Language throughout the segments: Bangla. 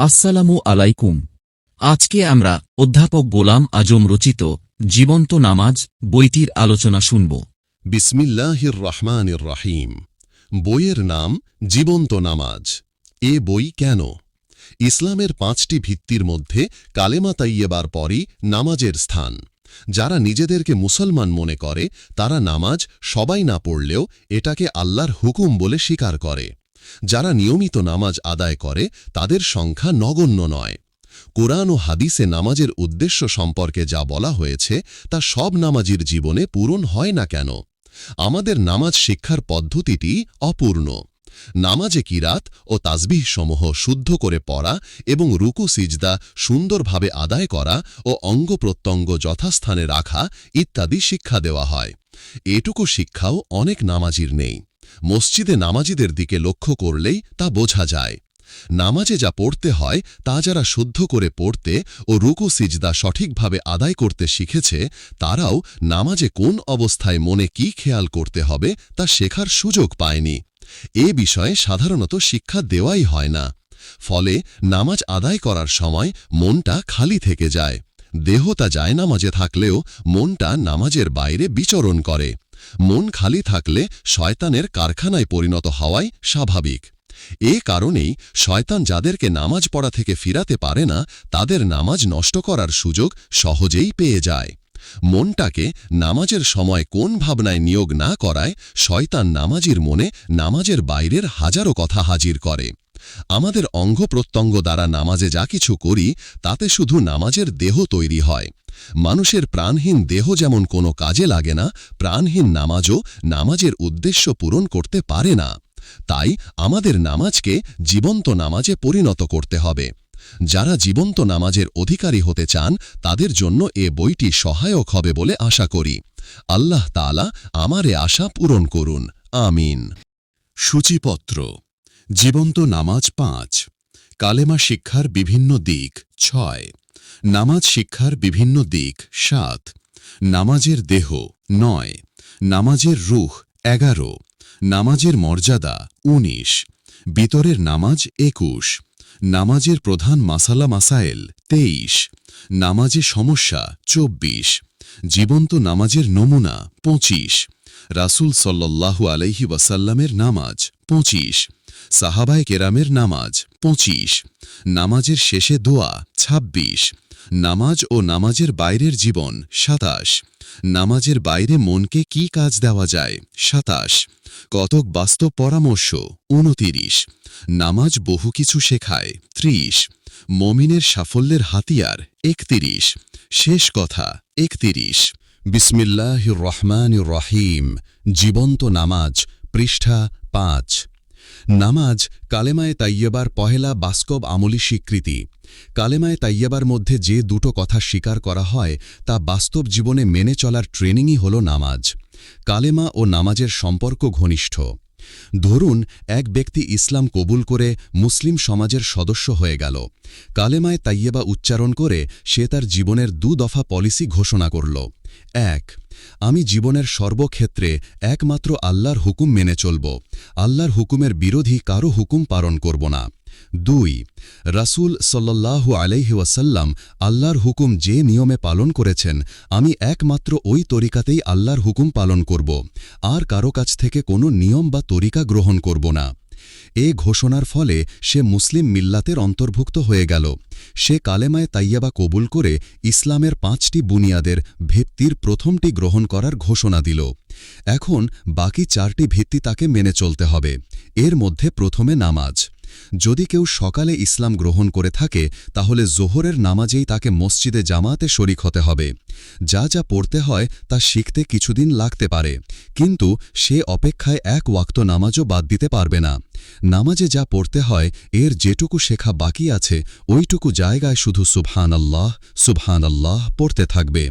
আসসালামু আলাইকুম। আজকে আমরা অধ্যাপক গোলাম আজম রচিত জীবন্ত নামাজ বইটির আলোচনা শুনব। বিসমিল্লাহির রহমানির রহিম। বইয়ের নাম জীবন্ত নামাজ। এ বই কেন? ইসলামের 5টি ভিত্তির মধ্যে কালেমা তাইয়েবার পরই নামাজের স্থান। যারা নিজেদেরকে মুসলমান মনে করে তারা নামাজ সবাই না পড়লেও এটাকে আল্লাহর হুকুম বলে স্বীকার করে। যারা নিয়মিত নামাজ আদায় করে তাদের সংখ্যা নগণ্য নয়। কোরআন ও হাদিসে নামাজের উদ্দেশ্য সম্পর্কে যা বলা হয়েছে তা সব নামাজির জীবনে পূরণ হয় না কেন? আমাদের নামাজ শিক্ষার পদ্ধতিটি অপূর্ণ। নামাজে কিরাত ও তাসবিহ সমূহ শুদ্ধ করে পড়া এবং রুকু সিজদা সুন্দরভাবে আদায় করা ও অঙ্গপ্রত্যঙ্গ যথাস্থানে রাখা ইত্যাদি শিক্ষা দেওয়া হয়। এটুকু শিক্ষাও অনেক নামাজির নেই। মসজিদে নামাজিদের দিকে লক্ষ্য করলেই তা বোঝা যায়। নামাজে যা পড়তে হয় তা যারা শুদ্ধ করে পড়তে ও রুকু সিজদা সঠিকভাবে আদায় করতে শিখেছে তারাও নামাজে কোন অবস্থায় মনে কি খেয়াল করতে হবে তা শেখার সুযোগ পায়নি। এ বিষয়ে সাধারণত শিক্ষা দেওয়াই হয় না। ফলে নামাজ আদায় করার সময় মনটা খালি থেকে যায়। দেহতা যায় নামাজে থাকলেও মনটা নামাজের বাইরে বিচরণ করে। মন খালি থাকলে শয়তানের কারখানায় পরিণত হওয়াই স্বাভাবিক। এ কারণেই শয়তান যাদেরকে নামাজ পড়া থেকে ফিরাতে পারে না তাদের নামাজ নষ্ট করার সুযোগ সহজেই পেয়ে যায়। মনটাকে নামাজের সময় কোন ভাবনায় নিয়োগ না করায় শয়তান নামাজির মনে নামাজের বাইরের হাজারো কথা হাজির করে। আমাদের অঙ্গপ্রত্যঙ্গ দ্বারা নামাজে যা কিছু করি তাতে শুধু নামাজের দেহ তৈরি হয়। মানুষের প্রাণহীন দেহ যেমন কোনো কাজে লাগে না, প্রাণহীন নামাজও নামাজের উদ্দেশ্য পূরণ করতে পারে না। তাই আমাদের নামাজকে জীবন্ত নামাজে পরিণত করতে হবে। যারা জীবন্ত নামাজের অধিকারী হতে চান তাদের জন্য এ বইটি সহায়ক হবে বলে আশা করি। আল্লাহ তাআলা আমার এ আশা পূরণ করুন, আমিন। সূচিপত্র: জীবন্ত নামাজ 5, কালেমা শিক্ষার বিভিন্ন দিক 6, নামাজ শিক্ষার বিভিন্ন দিক 7, নামাজের দেহ 9, নামাজের রূহ 11, নামাজের মর্যাদা 19, বিতরের নামাজ 21, নামাজের প্রধান মাসালা মাসায়েল 23, নামাজে সমস্যা 24, জীবন্ত নামাজের নমুনা 25, রাসূল সাল্লাল্লাহু আলাইহি ওয়াসাল্লামের নামাজ 25, সাহাবায়ে কেরামের নামাজ 25, নামাজের শেষে দোয়া 26, নামাজ ও নামাজের বাইরের জীবন 27, নামাজের বাইরে মনকে কি কাজ দেওয়া যায় 27, কতক বাস্তব পরামর্শ 29, নামাজ বহু কিছু শেখায় 30, মুমিনের সাফল্যের হাতিয়ার 31, শেষ কথা 31। বিসমিল্লাহির রহমানির রহিম। জীবন্ত নামাজ, পৃষ্ঠা 5। নামাজ কালেমায়ে তাইয়্যিবার পহেলা বাস্তব আমলি স্বীকৃতি। কালেমায়ে তাইয়্যিবার মধ্যে যে দুটো কথা স্বীকার করা হয় তা বাস্তব জীবনে মেনে চলার ট্রেনিংই হল নামাজ। কালেমা ও নামাজের সম্পর্ক ঘনিষ্ঠ। ধরুন এক ব্যক্তি ইসলাম কবুল করে মুসলিম সমাজের সদস্য হয়ে গেল। কালেমায়ে তাইয়্যিবা উচ্চারণ করে সে তার জীবনের 2 দফা পলিসি ঘোষণা করল। 1. আমি জীবনের সর্বক্ষেত্রে একমাত্র আল্লাহর হুকুম মেনে চলব। আল্লাহর হুকুমের বিরোধী কারো হুকুম পালন করব না। 2. রাসূল সাল্লাল্লাহু আলাইহি ওয়াসাল্লাম আল্লাহর হুকুম যে নিয়মে পালন করেছেন আমি একমাত্র ওই তরিকাতেই আল্লাহর হুকুম পালন করব, আর কারো কাছ থেকে কোনো নিয়ম বা তরিকা গ্রহণ করব না। এ ঘোষণার ফলে সে মুসলিম মিল্লাতের অন্তর্ভুক্ত হয়ে গেল। সে কালেমায়ে তাইয়্যিবা কবুল করে ইসলামের 5টি বুনিয়াদের ভিত্তির প্রথমটি গ্রহণ করার ঘোষণা দিল। এখন বাকি 4টি ভিত্তি তাকে মেনে চলতে হবে। এর মধ্যে প্রথমে নামাজ। যদি কেউ সকালে ইসলাম গ্রহণ করে থাকে তাহলে জোহরের নামাজেই তাকে মসজিদে জামাতে শরিক হতে হবে। যা যা পড়তে হয় তা শিখতে কিছুদিন লাগতে পারে, কিন্তু সে অপেক্ষায় 1 ওয়াক্ত নামাজও বাদ দিতে পারবে না। নামাজে যা পড়তে হয় এর যেটুকু শেখা বাকি আছে ওইটুকু জায়গায় শুধু সুবহানাল্লাহ সুবহানাল্লাহ পড়তে থাকবে।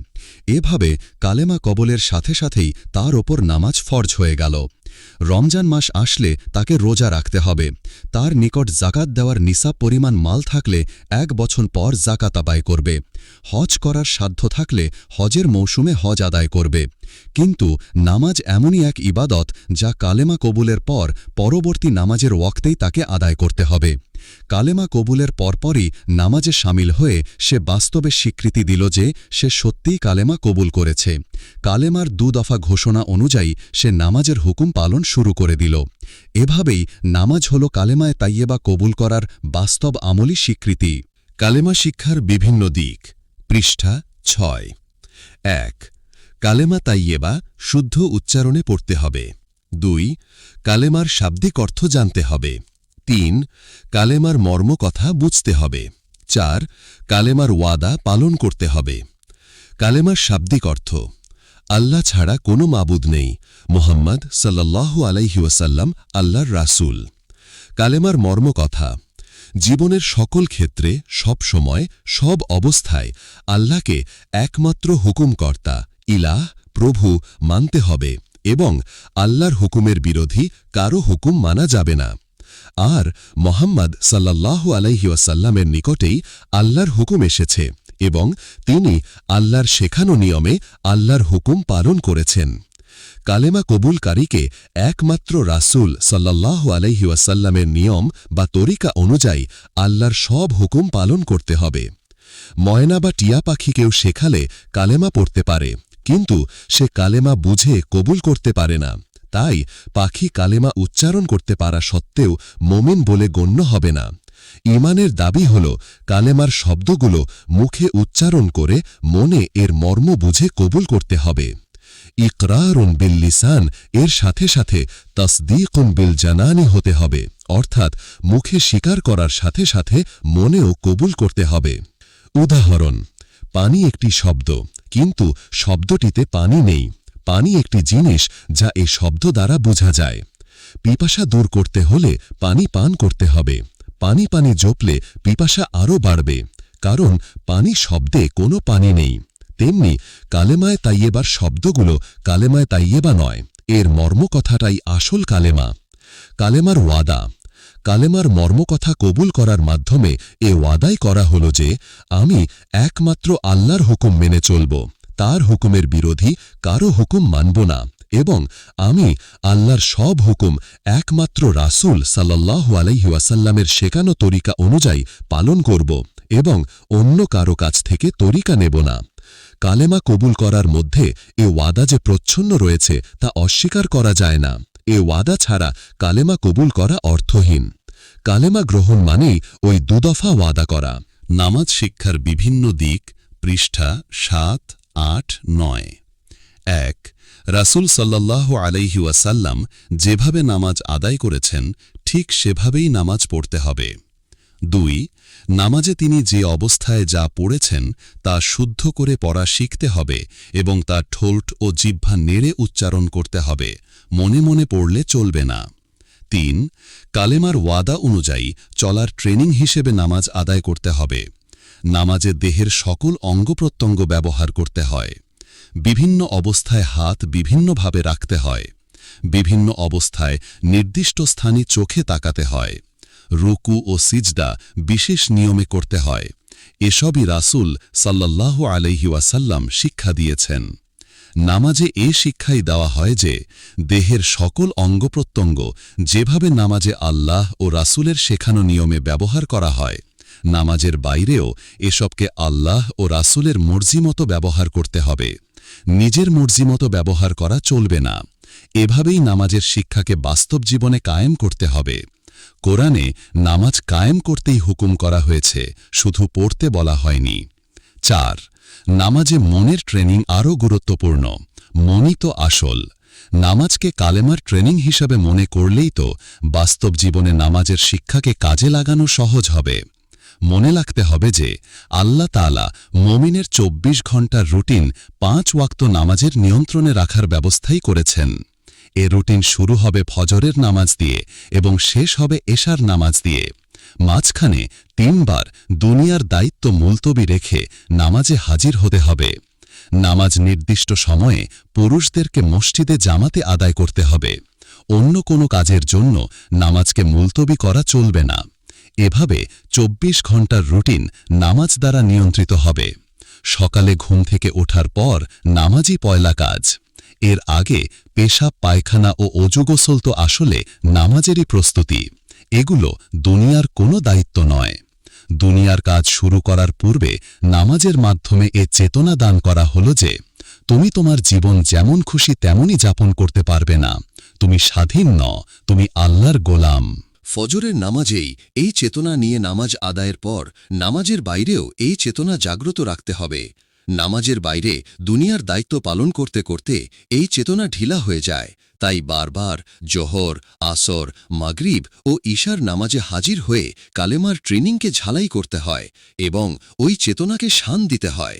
এভাবে কালেমা কবলের সাথে সাথেই তার ওপর নামাজ ফরজ হয়ে গেল। রমজান মাস আসলে তাকে রোজা রাখতে হবে। তার নিকট জাকাত দেওয়ার নিসাব পরিমাণ মাল থাকলে 1 বছর পর জাকাত আদায় করবে। হজ করার সাধ্য থাকলে হজের মৌসুমে হজ আদায় করবে। কিন্তু নামাজ এমনই এক ইবাদত যা কালেমা কবুলের পর পরবর্তী নামাজের ওয়াক্তেই তাকে আদায় করতে হবে। কালেমা কবুলের পরপরই নামাজে সামিল হয়ে সে বাস্তবে স্বীকৃতি দিল যে সে সত্যিই কালেমা কবুল করেছে। কালেমার 2 দফা ঘোষণা অনুযায়ী সে নামাজের হুকুম পালন শুরু করে দিল। এভাবেই নামাজ হল কালেমায়ে তাইয়েবা কবুল করার বাস্তব আমলি স্বীকৃতি। কালেমা শিক্ষার বিভিন্ন দিক, পৃষ্ঠা 6। 1। কালেমা তাইয়েবা শুদ্ধ উচ্চারণে পড়তে হবে। 2। কালেমার শাব্দিক অর্থ জানতে হবে। 3। কালেমার মর্ম কথা বুঝতে হবে। 4। কালেমার ওয়াদা পালন করতে হবে। কালেমার শাব্দিক অর্থ: আল্লাহ ছাড়া কোনো মাবুদ নেই, মুহাম্মদ সাল্লাল্লাহু আলাইহি ওয়াসাল্লাম আল্লাহর রাসূল। কালেমার মর্ম কথা: জীবনের সকল ক্ষেত্রে, সব সময়, সব অবস্থায় আল্লাহকে একমাত্র হুকুমকর্তা, ইলাহ, প্রভু মানতে হবে এবং আল্লাহর হুকুমের বিরোধী কারো হুকুম মানা যাবে না। আর মুহাম্মদ সাল্লাল্লাহু আলাইহি ওয়াসাল্লামের নিকটেই আল্লাহর হুকুম এসেছে এবং তিনি আল্লাহর শেখানো নিয়মে আল্লাহর হুকুম পালন করেছেন। কালেমা কবুলকারীকে একমাত্র রাসূল সাল্লাল্লাহু আলাইহি ওয়াসাল্লামের নিয়ম বা তরিকা অনুযায়ী আল্লাহর সব হুকুম পালন করতে হবে। ময়না বা টিয়া পাখিকেও শেখালে কালেমা পড়তে পারে, কিন্তু সে কালেমা বুঝে কবুল করতে পারে না। তাই পাখি কালেমা উচ্চারণ করতে পারা সত্ত্বেও মোমিন বলে গণ্য হবে না। ঈমানের দাবি হল কালেমার শব্দগুলো মুখে উচ্চারণ করে মনে এর মর্ম বুঝে কবুল করতে হবে। ইকরারুন বিল লিসান এর সাথে সাথে তাসদীকুন বিল জানানি হতে হবে, অর্থাৎ মুখে স্বীকার করার সাথে সাথে মনেও কবুল করতে হবে। উদাহরণ: পানি একটি শব্দ, কিন্তু শব্দটিতে পানি নেই। পানি একটি জিনিস যা এই শব্দ দ্বারা বোঝা যায়। পিপাসা দূর করতে হলে পানি পান করতে হবে। পানি পানি জপলে পিপাসা আরও বাড়বে, কারণ পানি শব্দে কোনো পানি নেই। তেমনি কালেমায়ে তাইয়েবার শব্দগুলো কালেমায়ে তাইয়েবা নয়, এর মর্মকথাটাই আসল কালেমা। কালেমার ওয়াদা: কালেমার মর্মকথা কবুল করার মাধ্যমে এ ওয়াদাই করা হল যে আমি একমাত্র আল্লাহর হুকুম মেনে চলব, তার হুকুমের বিরোধী কারো হুকুম মানব না এবং আমি আল্লাহর সব হুকুম একমাত্র রাসূল সাল্লাল্লাহু আলাইহি ওয়াসাল্লামের শেখানো তরিকা অনুযায়ী পালন করব এবং অন্য কারো কাছ থেকে তরিকা নেব না। কালেমা কবুল করার মধ্যে এ ওয়াদা যে প্রচ্ছন্ন রয়েছে তা অস্বীকার করা যায় না। এ ওয়াদা ছাড়া কালেমা কবুল করা অর্থহীন। কালেমা গ্রহণ মানেই ওই 2 দফা ওয়াদা করা। নামাজ শিক্ষার বিভিন্ন দিক, পৃষ্ঠা 7, 8, 9। 1। রাসূল সাল্লাল্লাহু আলাইহি ওয়াসাল্লাম যেভাবে নামাজ আদায় করেছেন ঠিক সেভাবেই নামাজ পড়তে হবে। 2। নামাজে তিনি যে অবস্থায় যা পড়েছেন তা শুদ্ধ করে পড়া শিখতে হবে এবং তা ঠোঁট ও জিহ্বা নেড়ে উচ্চারণ করতে হবে, মনে মনে পড়লে চলবে না। 3। কালেমার ওয়াদা অনুযায়ী চলার ট্রেনিং হিসেবে নামাজ আদায় করতে হবে। নামাজে দেহের সকল অঙ্গপ্রত্যঙ্গ ব্যবহার করতে হয়। বিভিন্ন অবস্থায় হাত বিভিন্নভাবে রাখতে হয়। বিভিন্ন অবস্থায় নির্দিষ্ট স্থানে চোখে তাকাতে হয়। রুকু ও সিজদা বিশেষ নিয়মে করতে হয়। এসবই রাসূল সাল্লাল্লাহু আলাইহি ওয়াসাল্লাম শিক্ষা দিয়েছেন। নামাজে এ শিক্ষাই দেওয়া হয় যে দেহের সকল অঙ্গপ্রত্যঙ্গ যেভাবে নামাজে আল্লাহ ও রাসূলের শেখানো নিয়মে ব্যবহার করা হয়, নামাজের বাইরেও এসবকে আল্লাহ ও রাসূলের মর্জিমতো ব্যবহার করতে হবে। নিজের মর্জিমতো ব্যবহার করা চলবে না। এভাবেই নামাজের শিক্ষাকে বাস্তব জীবনে কায়েম করতে হবে। কোরআনে নামাজ কায়েম করতেই হুকুম করা হয়েছে, শুধু পড়তে বলা হয়নি। 4। নামাজে মনের ট্রেনিং আরও গুরুত্বপূর্ণ। মনই তো আসল। নামাজকে কালেমার ট্রেনিং হিসাবে মনে করলেই তো বাস্তব জীবনে নামাজের শিক্ষাকে কাজে লাগানো সহজ হবে। মনে রাখতে হবে যে আল্লাহ তাআলা মুমিনের 24 ঘণ্টার রুটিন 5 ওয়াক্ত নামাজের নিয়ন্ত্রণে রাখার ব্যবস্থাই করেছেন। এ রুটিন শুরু হবে ফজরের নামাজ দিয়ে এবং শেষ হবে এশার নামাজ দিয়ে। মাঝখানে 3 বার দুনিয়ার দায়িত্ব মুলতবি রেখে নামাজে হাজির হতে হবে। নামাজ নির্দিষ্ট সময়ে পুরুষদেরকে মসজিদে জামাতে আদায় করতে হবে। অন্য কোনো কাজের জন্য নামাজকে মুলতবি করা চলবে না। এভাবে 24 ঘণ্টার রুটিন নামাজ দ্বারা নিয়ন্ত্রিত হবে। সকালে ঘুম থেকে ওঠার পর নামাজই পয়লা কাজ। এর আগে পেশাব, পায়খানা ও অজু গোসল তো আসলে নামাজেরই প্রস্তুতি। এগুলো দুনিয়ার কোনো দায়িত্ব নয়। দুনিয়ার কাজ শুরু করার পূর্বে নামাজের মাধ্যমে এ চেতনা দান করা হল যে তুমি তোমার জীবন যেমন খুশি তেমনই যাপন করতে পারবে না। তুমি স্বাধীন নও, তুমি আল্লাহর গোলাম। ফজরের নামাজেই এই চেতনা নিয়ে নামাজ আদায়ের পর নামাজের বাইরেও এই চেতনা জাগ্রত রাখতে হবে। নামাজের বাইরে দুনিয়ার দায়িত্ব পালন করতে করতে এই চেতনা ঢিলা হয়ে যায়। তাই বারবার জোহর, আসর, মাগরিব ও ঈশার নামাজে হাজির হয়ে কালেমার ট্রেনিংকে ঝালাই করতে হয় এবং ওই চেতনাকে শান দিতে হয়।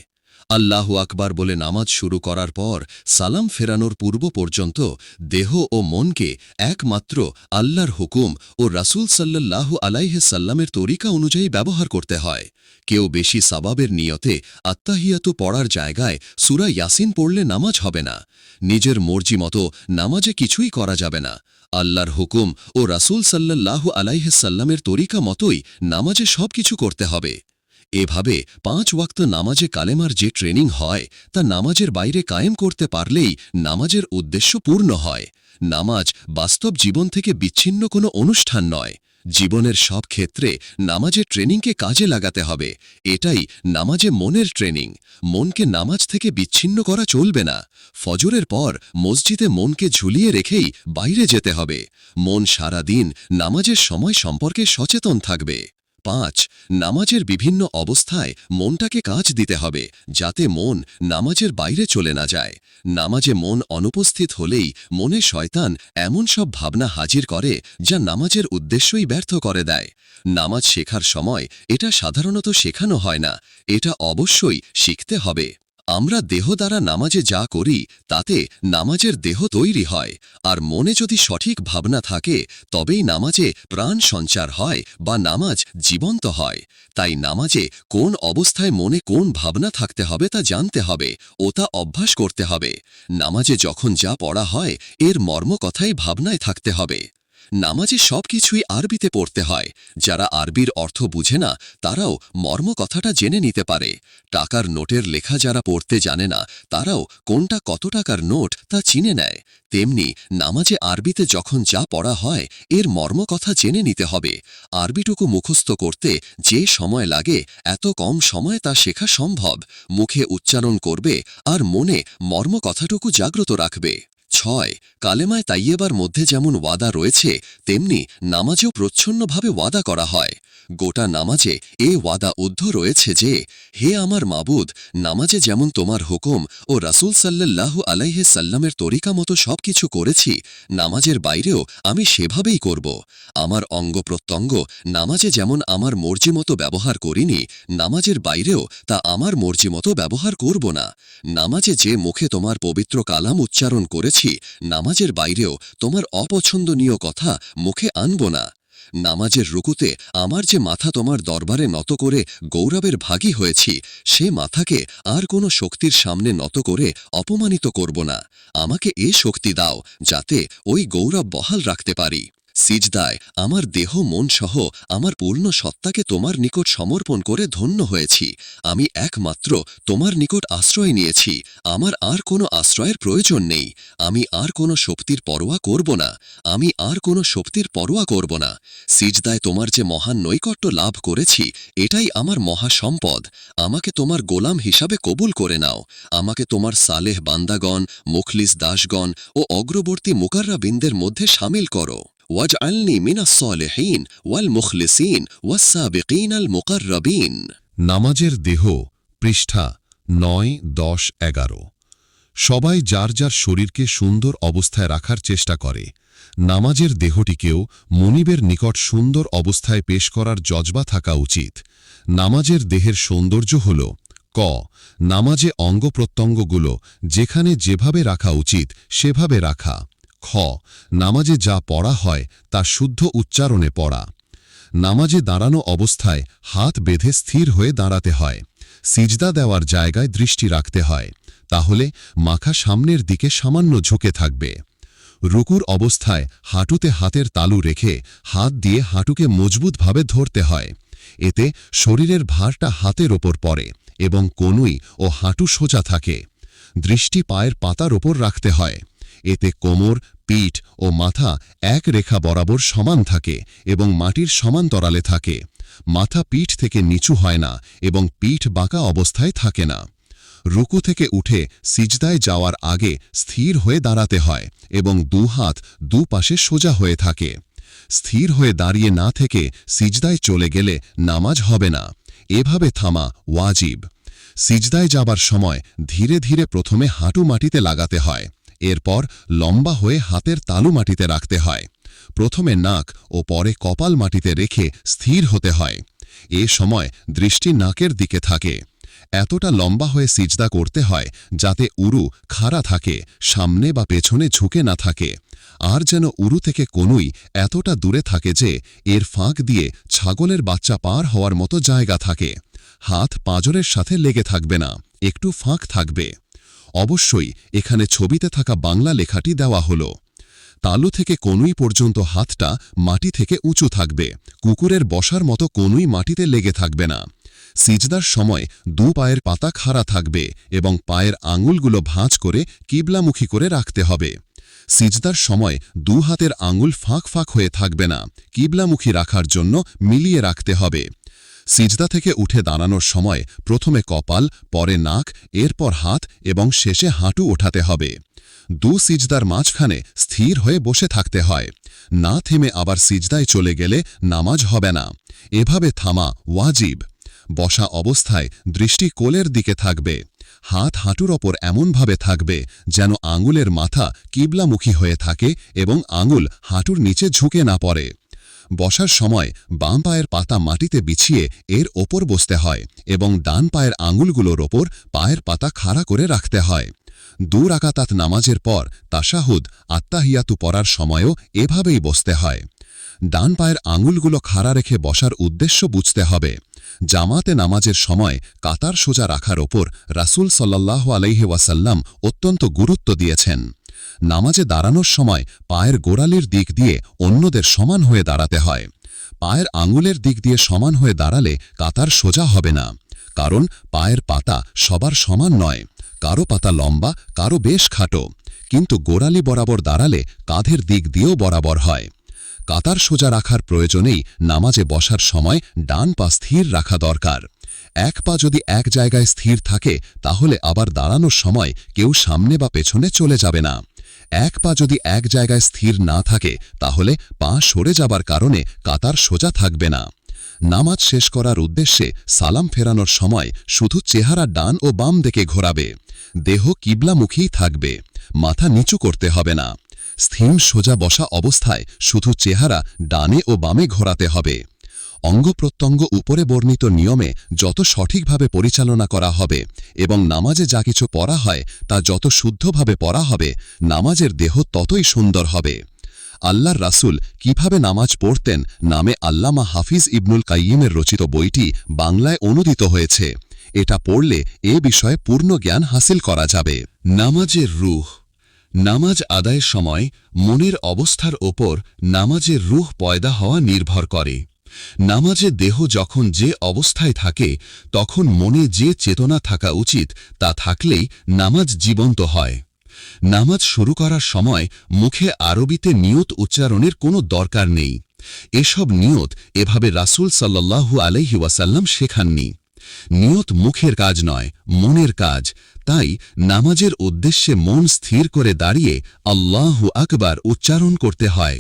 আল্লাহু আকবার বলে নামাজ শুরু করার পর সালাম ফেরানোর পূর্ব পর্যন্ত দেহ ও মনকে একমাত্র আল্লাহর হুকুম ও রাসূল সাল্লাল্লাহু আলাইহি সাল্লামের তরিকা অনুযায়ী ব্যবহার করতে হয়। কেউ বেশি সাবাবের নিয়তে আত্তাহিয়াতু পড়ার জায়গায় সূরা ইয়াসিন পড়লে নামাজ হবে না। নিজের মর্জি মতো নামাজে কিছুই করা যাবে না। আল্লাহর হুকুম ও রাসূল সাল্লাল্লাহু আলাইহি সাল্লামের তরিকা মতোই নামাজে সবকিছু করতে হবে। এভাবে 5 ওয়াক্ত নামাজে কালেমার যে ট্রেনিং হয় তা নামাজের বাইরে কায়েম করতে পারলেই নামাজের উদ্দেশ্য পূর্ণ হয়। নামাজ বাস্তব জীবন থেকে বিচ্ছিন্ন কোনো অনুষ্ঠান নয়। জীবনের সব ক্ষেত্রে নামাজের ট্রেনিংকে কাজে লাগাতে হবে। এটাই নামাজে মনের ট্রেনিং। মনকে নামাজ থেকে বিচ্ছিন্ন করা চলবে না। ফজরের পর মসজিদে মনকে ঝুলিয়ে রেখেই বাইরে যেতে হবে। মন সারা দিন নামাজের সময় সম্পর্কে সচেতন থাকবে। 5. নামাজের বিভিন্ন অবস্থায় মনটাকে কাজ দিতে হবে যাতে মন নামাজের বাইরে চলে না যায়। নামাজে মন অনুপস্থিত হলেই মনে শয়তান এমন সব ভাবনা হাজির করে যা নামাজের উদ্দেশ্যই ব্যর্থ করে দেয়। নামাজ শেখার সময় এটা সাধারণত শেখানো হয় না, এটা অবশ্যই শিখতে হবে। আমরা দেহ দ্বারা নামাজে যা করি তাতে নামাজের দেহ তৈরি হয়, আর মনে যদি সঠিক ভাবনা থাকে তবেই নামাজে প্রাণ সঞ্চার হয় বা নামাজ জীবন্ত হয়। তাই নামাজে কোন অবস্থায় মনে কোন ভাবনা থাকতে হবে তা জানতে হবে ও তা অভ্যাস করতে হবে। নামাজে যখন যা পড়া হয় এর মর্ম কথাই ভাবনায় থাকতে হবে। নামাজে সবকিছুই আরবিতে পড়তে হয়। যারা আরবির অর্থ বুঝে না তারাও মর্ম কথাটা জেনে নিতে পারে। টাকার নোটের লেখা যারা পড়তে জানে না তারাও কোনটা কত টাকার নোট তা চিনে নেয়। তেমনি নামাজে আরবিতে যখন যা পড়া হয় এর মর্ম কথা জেনে নিতে হবে। আরবিটুকু মুখস্থ করতে যে সময় লাগে এত কম সময়ে তা শেখা সম্ভব। মুখে উচ্চারণ করবে আর মনে মর্ম কথাটুকু জাগ্রত রাখবে। 6. কালেমায়ে তাইয়্যেবার মধ্যে যেমন ওয়াদা রয়েছে তেমনি নামাজেও প্রচ্ছন্নভাবে ওয়াদা করা হয়। গোটা নামাজে এ ওয়াদা উদ্ধ রয়েছে যে, হে আমার মাবুদ, নামাজে যেমন তোমার হুকুম ও রাসূল সাল্লাল্লাহু আলাইহি সাল্লামের তরিকা মতো সবকিছু করেছি, নামাজের বাইরেও আমি সেভাবেই করব। আমার অঙ্গ প্রত্যঙ্গ নামাজে যেমন আমার মর্জি মতো ব্যবহার করিনি, নামাজের বাইরেও তা আমার মর্জি মতো ব্যবহার করব না। নামাজে যে মুখে তোমার পবিত্র কালাম উচ্চারণ করেছি, নামাজের বাইরেও তোমার অপছন্দনীয় কথা মুখে আনব না। নামাজের রুকুতে আমার যে মাথা তোমার দরবারে নত করে গৌরবের ভাগী হয়েছি, সে মাথাকে আর কোনো শক্তির সামনে নত করে অপমানিত করব না। আমাকে এ শক্তি দাও যাতে ওই গৌরব বহাল রাখতে পারি। সিজদায় আমার দেহ মন সহ আমার পূর্ণ সত্তাকে তোমার নিকট সমর্পণ করে ধন্য হয়েছি। আমি একমাত্র তোমার নিকট আশ্রয় নিয়েছি। আমার আর কোনো আশ্রয়ের প্রয়োজন নেই। আমি আর কোনো শক্তির পরোয়া করব না। আমি আর কোনো শক্তির পরোয়া করব না। সিজদায় তোমার যে মহান নৈকট্য লাভ করেছি এটাই আমার মহা সম্পদ। আমাকে তোমার গোলাম হিসাবে কবুল করে নাও। আমাকে তোমার সালেহ বান্দাগণ, মুখলিস দাসগণ ও অগ্রবর্তী মুকাররাবিনদের মধ্যে শামিল করো। ওয়াজআলনি মিনাস সালিহিন ওয়াল মুখলিসিন ওয়াস সাবিকিনাল মুকাররাবিন। নামাজের দেহ, পৃষ্ঠা 9, 10, 11। সবাই যার যার শরীরকে সুন্দর অবস্থায় রাখার চেষ্টা করে। নামাজের দেহটিকেও মনিবের নিকট সুন্দর অবস্থায় পেশ করার জজবা থাকা উচিত। নামাজের দেহের সৌন্দর্য হল: ক. নামাজে অঙ্গ প্রত্যঙ্গগুলো যেখানে যেভাবে রাখা উচিত সেভাবে রাখা। খ. নামাজে যা পড়া হয় তা শুদ্ধ উচ্চারণে পড়া। নামাজে দাঁড়ানো অবস্থায় হাত বেঁধে স্থির হয়ে দাঁড়াতে হয়। সিজদা দেওয়ার জায়গায় দৃষ্টি রাখতে হয়, তাহলে মাথা সামনের দিকে সামান্য ঝুঁকে থাকবে। রুকুর অবস্থায় হাঁটুতে হাতের তালু রেখে হাত দিয়ে হাঁটুকে মজবুতভাবে ধরতে হয়। এতে শরীরের ভারটা হাতের ওপর পড়ে এবং কনুই ও হাঁটু সোজা থাকে। দৃষ্টি পায়ের পাতার ওপর রাখতে হয়। এতে কোমর, পিঠ ও মাথা এক রেখা বরাবর সমান থাকে এবং মাটির সমান্তরালে থাকে। মাথা পিঠ থেকে নিচু হয় না এবং পিঠ বাঁকা অবস্থায় থাকে না। রুকু থেকে উঠে সিজদায় যাওয়ার আগে স্থির হয়ে দাঁড়াতে হয় এবং দুহাত দুপাশে সোজা হয়ে থাকে। স্থির হয়ে দাঁড়িয়ে না থেকে সিজদায় চলে গেলে নামাজ হবে না। এভাবে থামা ওয়াজিব। সিজদায় যাবার সময় ধীরে ধীরে প্রথমে হাঁটু মাটিতে লাগাতে হয়, এরপর লম্বা হয়ে হাতের তালু মাটিতে রাখতে হয়। প্রথমে নাক ও পরে কপাল মাটিতে রেখে স্থির হতে হয়। এ সময় দৃষ্টি নাকের দিকে থাকে। এতটা লম্বা হয়ে সিজদা করতে হয় যাতে উরু খাড়া থাকে, সামনে বা পেছনে ঝুঁকে না থাকে, আর যেন উরু থেকে কনুই এতটা দূরে থাকে যে এর ফাঁক দিয়ে ছাগলের বাচ্চা পার হওয়ার মতো জায়গা থাকে। হাত পাঁজরের সাথে লেগে থাকবে না, একটু ফাঁক থাকবে। অবশ্যই এখানে ছবিতে থাকা বাংলা লেখাটি দেওয়া হলো। তালু থেকে কনুই পর্যন্ত হাতটা মাটি থেকে উঁচু থাকবে। কুকুরের বসার মতো কনুই মাটিতে লেগে থাকবে না। সিজদার সময় দু পায়ের পাতা খাড়া থাকবে এবং পায়ের আঙুলগুলো ভাঁজ করে কিবলামুখী করে রাখতে হবে। সিজদার সময় দু হাতের আঙুল ফাঁক ফাঁক হয়ে থাকবে না, কিবলামুখী রাখার জন্য মিলিয়ে রাখতে হবে। সিজদা থেকে উঠে দাঁড়ানোর সময় প্রথমে কপাল, পরে নাক, এরপর হাত এবং শেষে হাঁটু ওঠাতে হবে। দু সিজদার মাঝখানে স্থির হয়ে বসে থাকতে হয়। না থেমে আবার সিজদায় চলে গেলে নামাজ হবে না। এভাবে থামা ওয়াজিব। বসা অবস্থায় দৃষ্টি কোলের দিকে থাকবে। হাত হাঁটুর ওপর এমনভাবে থাকবে যেন আঙুলের মাথা কিবলামুখী হয়ে থাকে এবং আঙুল হাঁটুর নিচে ঝুঁকে না পড়ে। বসার সময় বাম পায়ের পাতা মাটিতে বিছিয়ে এর ওপর বসতে হয় এবং ডান পায়ের আঙুলগুলোর ওপর পায়ের পাতা খাড়া করে রাখতে হয়। 2 রাকাত নামাজের পর তাশাহুদ আত্তাহিয়াতু পড়ার সময়ও এভাবেই বসতে হয়। ডান পায়ের আঙুলগুলো খাড়া রেখে বসার উদ্দেশ্য বুঝতে হবে। জামাতে নামাজের সময় কাতার সোজা রাখার ওপর রাসূল সাল্লাল্লাহু আলাইহি ওয়াসাল্লাম অত্যন্ত গুরুত্ব দিয়েছেন। নামাজে দাঁড়ানোর সময় পায়ের গোড়ালির দিক দিয়ে অন্যদের সমান হয়ে দাঁড়াতে হয়। পায়ের আঙুলের দিক দিয়ে সমান হয়ে দাঁড়ালে কাতার সোজা হবে না, কারণ পায়ের পাতা সবার সমান নয়। কারো পাতা লম্বা, কারো বেশ খাটো, কিন্তু গোড়ালি বরাবর দাঁড়ালে কাঁধের দিক দিয়েও বরাবর হয়। কাতার সোজা রাখার প্রয়োজনেই নামাজে বসার সময় ডান পা স্থির রাখা দরকার। এক পা যদি এক জায়গায় স্থির থাকে তাহলে আবার দাঁড়ানোর সময় কেউ সামনে বা পেছনে চলে যাবে না। এক পা যদি এক জায়গায় স্থির না থাকে তাহলে পা সরে যাবার কারণে কাতার সোজা থাকবে না। নামাজ শেষ করার উদ্দেশ্যে সালাম ফেরানোর সময় শুধু চেহারা ডান ও বাম দিকে ঘোরাবে। দেহ কিবলামুখী থাকবে, মাথা নিচু করতে হবে না। স্থির সোজা বসা অবস্থায় শুধু চেহারা ডানে ও বামে ঘোরাতে হবে। অঙ্গপ্রত্যঙ্গ উপরে বর্ণিত নিয়মে যত সঠিকভাবে পরিচালনা করা হবে এবং নামাজে যা কিছু পড়া হয় তা যত শুদ্ধভাবে পড়া হবে, নামাজের দেহ ততই সুন্দর হবে। আল্লাহর রাসূল কিভাবে নামাজ পড়তেন নামে আল্লামা হাফিজ ইবনুল কাইয়িমের রচিত বইটি বাংলায় অনুদিত হয়েছে। এটা পড়লে এ বিষয়ে পূর্ণ জ্ঞান হাসিল করা যাবে। নামাজের রূহ। নামাজ আদায়ের সময় মনের অবস্থার ওপর নামাজের রূহ পয়দা হওয়া নির্ভর করে। নামাজে দেহ যখন যে অবস্থায় থাকে তখন মনে যে চেতনা থাকা উচিত তা থাকলেই নামাজ জীবন্ত হয়। নামাজ শুরু করার সময় মুখে আরবিতে নিয়ত উচ্চারণের কোনো দরকার নেই। এসব নিয়ত এভাবে রাসূল সাল্লাল্লাহু আলাইহি ওয়াসাল্লাম শেখাননি। নিয়ত মুখের কাজ নয়, মনের কাজ। তাই নামাজের উদ্দেশ্যে মন স্থির করে দাঁড়িয়ে আল্লাহু আকবার উচ্চারণ করতে হয়।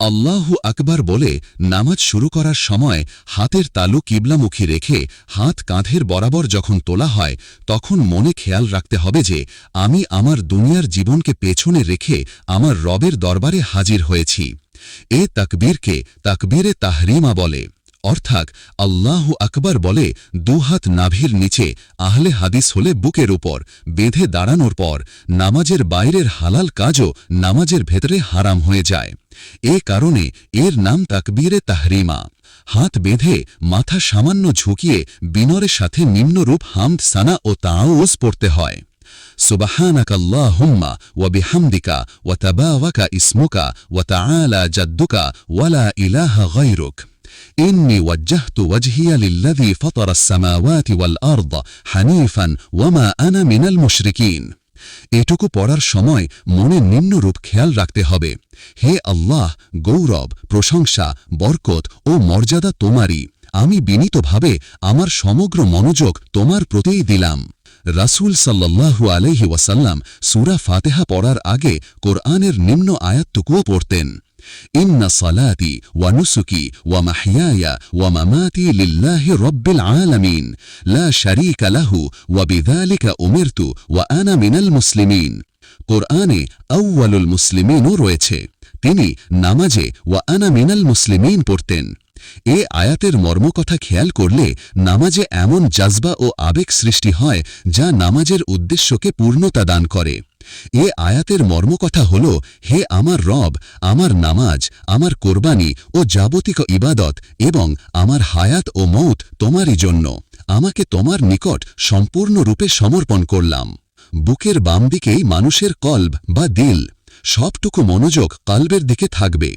আল্লাহু আকবার বলে নামাজ শুরু করার সময় হাতের তালু কিবলামুখী রেখে হাত কাঁধের বরাবর যখন তোলা হয় তখন মনে খেয়াল রাখতে হবে যে আমি আমার দুনিয়ার জীবনকে পেছনে রেখে আমার রবের দরবারে হাজির হয়েছি। এ তাকবীরকে তাকবীরে তাহরিমা বলে, অর্থাৎ আল্লাহু আকবার বলে দুহাত নাভির নিচে, আহলে হাদিস হলে বুকের উপর বেঁধে দাঁড়ানোর পর নামাজের বাইরের হালাল কাজও নামাজের ভেতরে হারাম হয়ে যায়। এ কারণে এর নাম তাকবীরে তাহরিমা। হাত বেঁধে মাথা সামান্য ঝুঁকিয়ে বিনয়ের সাথে নিম্নরূপ হামদ, সানা ও তাআউজ পড়তে হয়। সুবহানাকা আল্লাহুম্মা ওয়া বিহামদিকা ওয়া তাবারাকা ইসমুকা ওয়া তাআলা জাদ্দুকা ওয়া লা ইলাহা গায়রুক। إني وجهت وجهي للذي فطر السماوات والأرض حنيفا وما أنا من المشركين। এটুকু পড়ার সময় মনে নিম্নরূপ খেয়াল রাখতে হবে, হে আল্লাহ, গৌরব, প্রশংসা, বরকত ও মর্যাদা তোমারই। আমি বিনীতভাবে আমার সমগ্র মনোযোগ তোমার প্রতিই দিলাম। রাসূল সাল্লাল্লাহু আলাইহি ওয়াসাল্লাম সূরা ফাতিহা পড়ার আগে কোরআনের নিম্ন আয়াতটুকুও পড়তেন, ইন্না সালাতি ওয়া নুসুকি ওয়া মাহইয়ায়া ওয়া মামাতি লিল্লাহি রাব্বিল আলামিন লা শারীকা লাহু ওয়া বিযালিকা উমিরতু ওয়া আনা মিনাল মুসলিমিন। কোরআনে আউয়ালুল মুসলিমিনও রয়েছে। তিনি নামাজে ওয়া আনা মিনাল মুসলিমিন পড়তেন। এ আয়াতের মর্মকথা খেয়াল করলে নামাজে এমন জাজবা ও আবেগ সৃষ্টি হয় যা নামাজের উদ্দেশ্যকে পূর্ণতা দান করে। এ আয়াতের মর্মকথা হল, হে আমার রব, আমার নামাজ, আমার কোরবানি ও যাবতীয় ইবাদত এবং আমার হায়াত ও মৌত তোমারই জন্য। আমাকে তোমার নিকট সম্পূর্ণরূপে সমর্পণ করলাম। বুকের বাম দিকেই মানুষের কলব বা দিল। সবটুকু মনোযোগ কলবের দিকে থাকবে।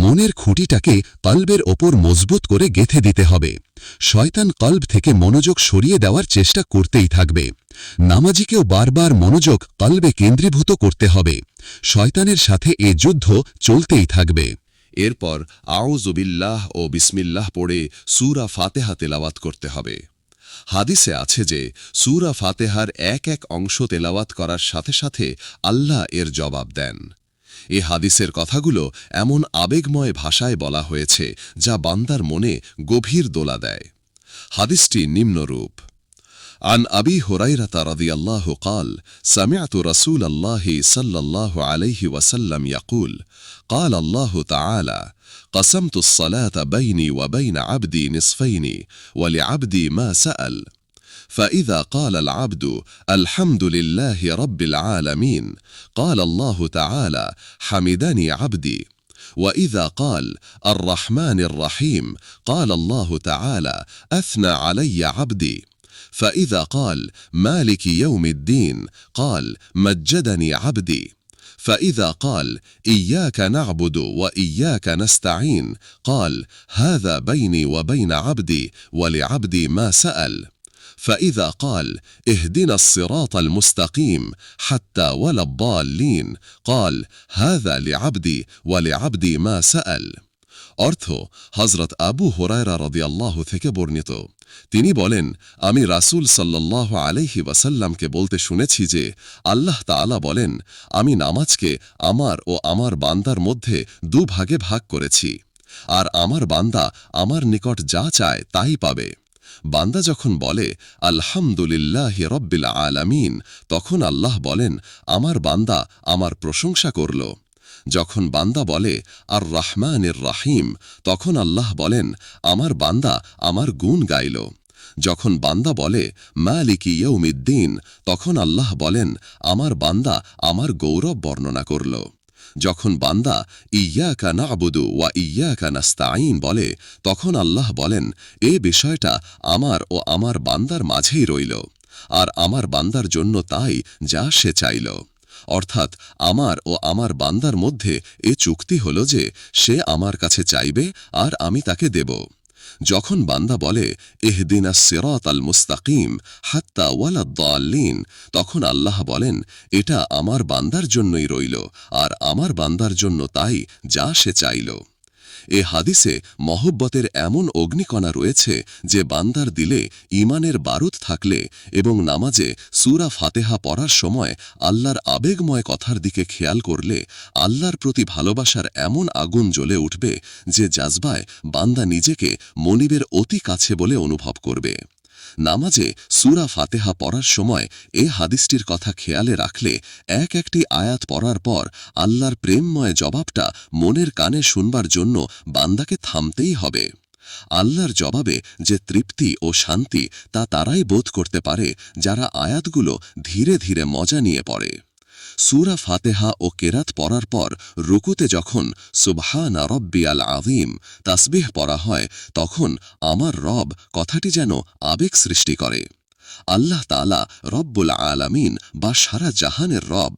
মনের খুঁটিটাকে কলবের ওপর মজবুত করে গেঁথে দিতে হবে। শয়তান কলব থেকে মনোযোগ সরিয়ে দেওয়ার চেষ্টা করতেই থাকবে। নামাজিকেও বারবার মনোযোগ কলবে কেন্দ্রীভূত করতে হবে। শয়তানের সাথে এ যুদ্ধ চলতেই থাকবে। এরপর আউযু বিল্লাহ ও বিসমিল্লাহ পড়ে সূরা ফাতিহা তেলাওয়াত করতে হবে। হাদিসে আছে যে সূরা ফাতিহার এক এক অংশ তেলাওয়াত করার সাথে সাথে আল্লাহ এর জবাব দেন। এ হাদিসের কথাগুলো এমন আবেগময় ভাষায় বলা হয়েছে যা বান্দার মনে গভীর দোলা দেয়। হাদিসটি নিম্নরূপ: عن أبي هريرة رضي الله قال سمعت رسول الله صلى الله عليه وسلم يقول قال الله تعالى قسمت الصلاة بيني وبين عبدي نصفين ولعبدي ما سأل فإذا قال العبد الحمد لله رب العالمين قال الله تعالى حمدني عبدي وإذا قال الرحمن الرحيم قال الله تعالى أثنى علي عبدي فإذا قال مالك يوم الدين قال مجدني عبدي فإذا قال إياك نعبد وإياك نستعين قال هذا بيني وبين عبدي ولعبدي ما سأل فإذا قال اهدنا الصراط المستقيم حتى ولا الضالين قال هذا لعبدي ولعبدي ما سأل। অর্থ হযরত আবু হুরায়রা রাদিয়াল্লাহু থেকে বর্ণিত। তিনি বলেন, আমি রাসূল সাল্লাল্লাহু আলাইহি ওয়াসাল্লামকে বলতে শুনেছি যে আল্লাহ তাআলা বলেন, আমি নামাজকে আমার ও আমার বান্দার মধ্যে দুভাগে ভাগ করেছি, আর আমার বান্দা আমার নিকট যা চায় তাই পাবে। বান্দা যখন বলে আলহামদুলিল্লাহি রাব্বিল আলামিন, তখন আল্লাহ বলেন, আমার বান্দা আমার প্রশংসা করল। যখন বান্দা বলে আর রহমানির রহিম, তখন আল্লাহ বলেন, আমার বান্দা আমার গুণ গাইল। যখন বান্দা বলে মালিকি ইয়াউমিদ্দিন, তখন আল্লাহ বলেন, আমার বান্দা আমার গৌরব বর্ণনা করল। যখন বান্দা ইয়াকা না'বুদু ওয়া ইয়াকা নাস্তাঈন বলে, তখন আল্লাহ বলেন, এ বিষয়টা আমার ও আমার বান্দার মাঝেই রইল, আর আমার বান্দার জন্য তাই যা সে চাইল। অর্থাৎ আমার ও আমার বান্দার মধ্যে এ চুক্তি হল যে সে আমার কাছে চাইবে আর আমি তাকে দেব। যখন বান্দা বলে ইহদিনাস সিরাতাল মুস্তাকিম হাত্তা ওয়ালাদ দাল্লিন, তখন আল্লাহ বলেন, এটা আমার বান্দার জন্যই রইল, আর আমার বান্দার জন্য তাই যা সে চাইল। এ হাদিসে মহব্বতের এমন অগ্নিকণা রয়েছে যে বান্দার দিলে ঈমানের বারুদ থাকলে এবং নামাজে সূরা ফাতিহা পড়ার সময় আল্লাহর আবেগময় কথার দিকে খেয়াল করলে আল্লাহর প্রতি ভালোবাসার এমন আগুন জ্বলে উঠবে যে জাজবায় বান্দা নিজেকে মনিবের অতি কাছে বলে অনুভব করবে। নামাজে সূরা ফাতিহা পড়ার সময় এ হাদিসটির কথা খেয়ালে রাখলে এক একটি আয়াত পড়ার পর আল্লাহর প্রেমময় জবাবটা মনের কানে শুনবার জন্য বান্দাকে থামতেই হবে। আল্লাহর জবাবে যে তৃপ্তি ও শান্তি তা তারাই বোধ করতে পারে যারা আয়াতগুলো ধীরে ধীরে মজা নিয়ে পড়ে। সূরা ফাতিহা ও কেরাত পড়ার পর রুকুতে যখন সুবহানা রাব্বিয়াল আযীম তাসবিহ পড়া হয়, তখন আমার রব কথাটি যেন আবেগ সৃষ্টি করে। আল্লাহ তাআলা রব্বুল আলামিন বা সারা জাহানের রব,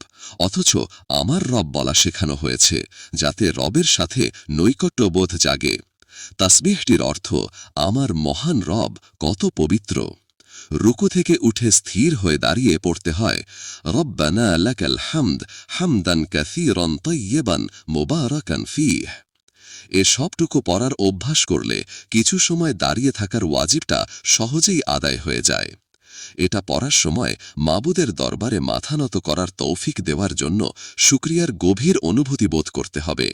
অথচ আমার রব বলা শেখানো হয়েছে যাতে রবের সাথে নৈকট্যবোধ জাগে। তাসবিহটির অর্থ আমার মহান রব কত পবিত্র। রুকু থেকে উঠে স্থির হয়ে দাঁড়িয়ে পড়তে হয় রব্বানা লাকাল হামদ হামদান কাসীরান তাইয়্যিবান মুবারাকান ফীহ। এ সবটুকু পড়ার অভ্যাস করলে কিছু সময় দাঁড়িয়ে থাকার ওয়াজিবটা সহজেই আদায় হয়ে যায়। এটা পড়ার সময় মাবুদের দরবারে মাথা নত করার তৌফিক দেওয়ার জন্য শুকরিয়ার গভীর অনুভূতি বোধ করতে হবে।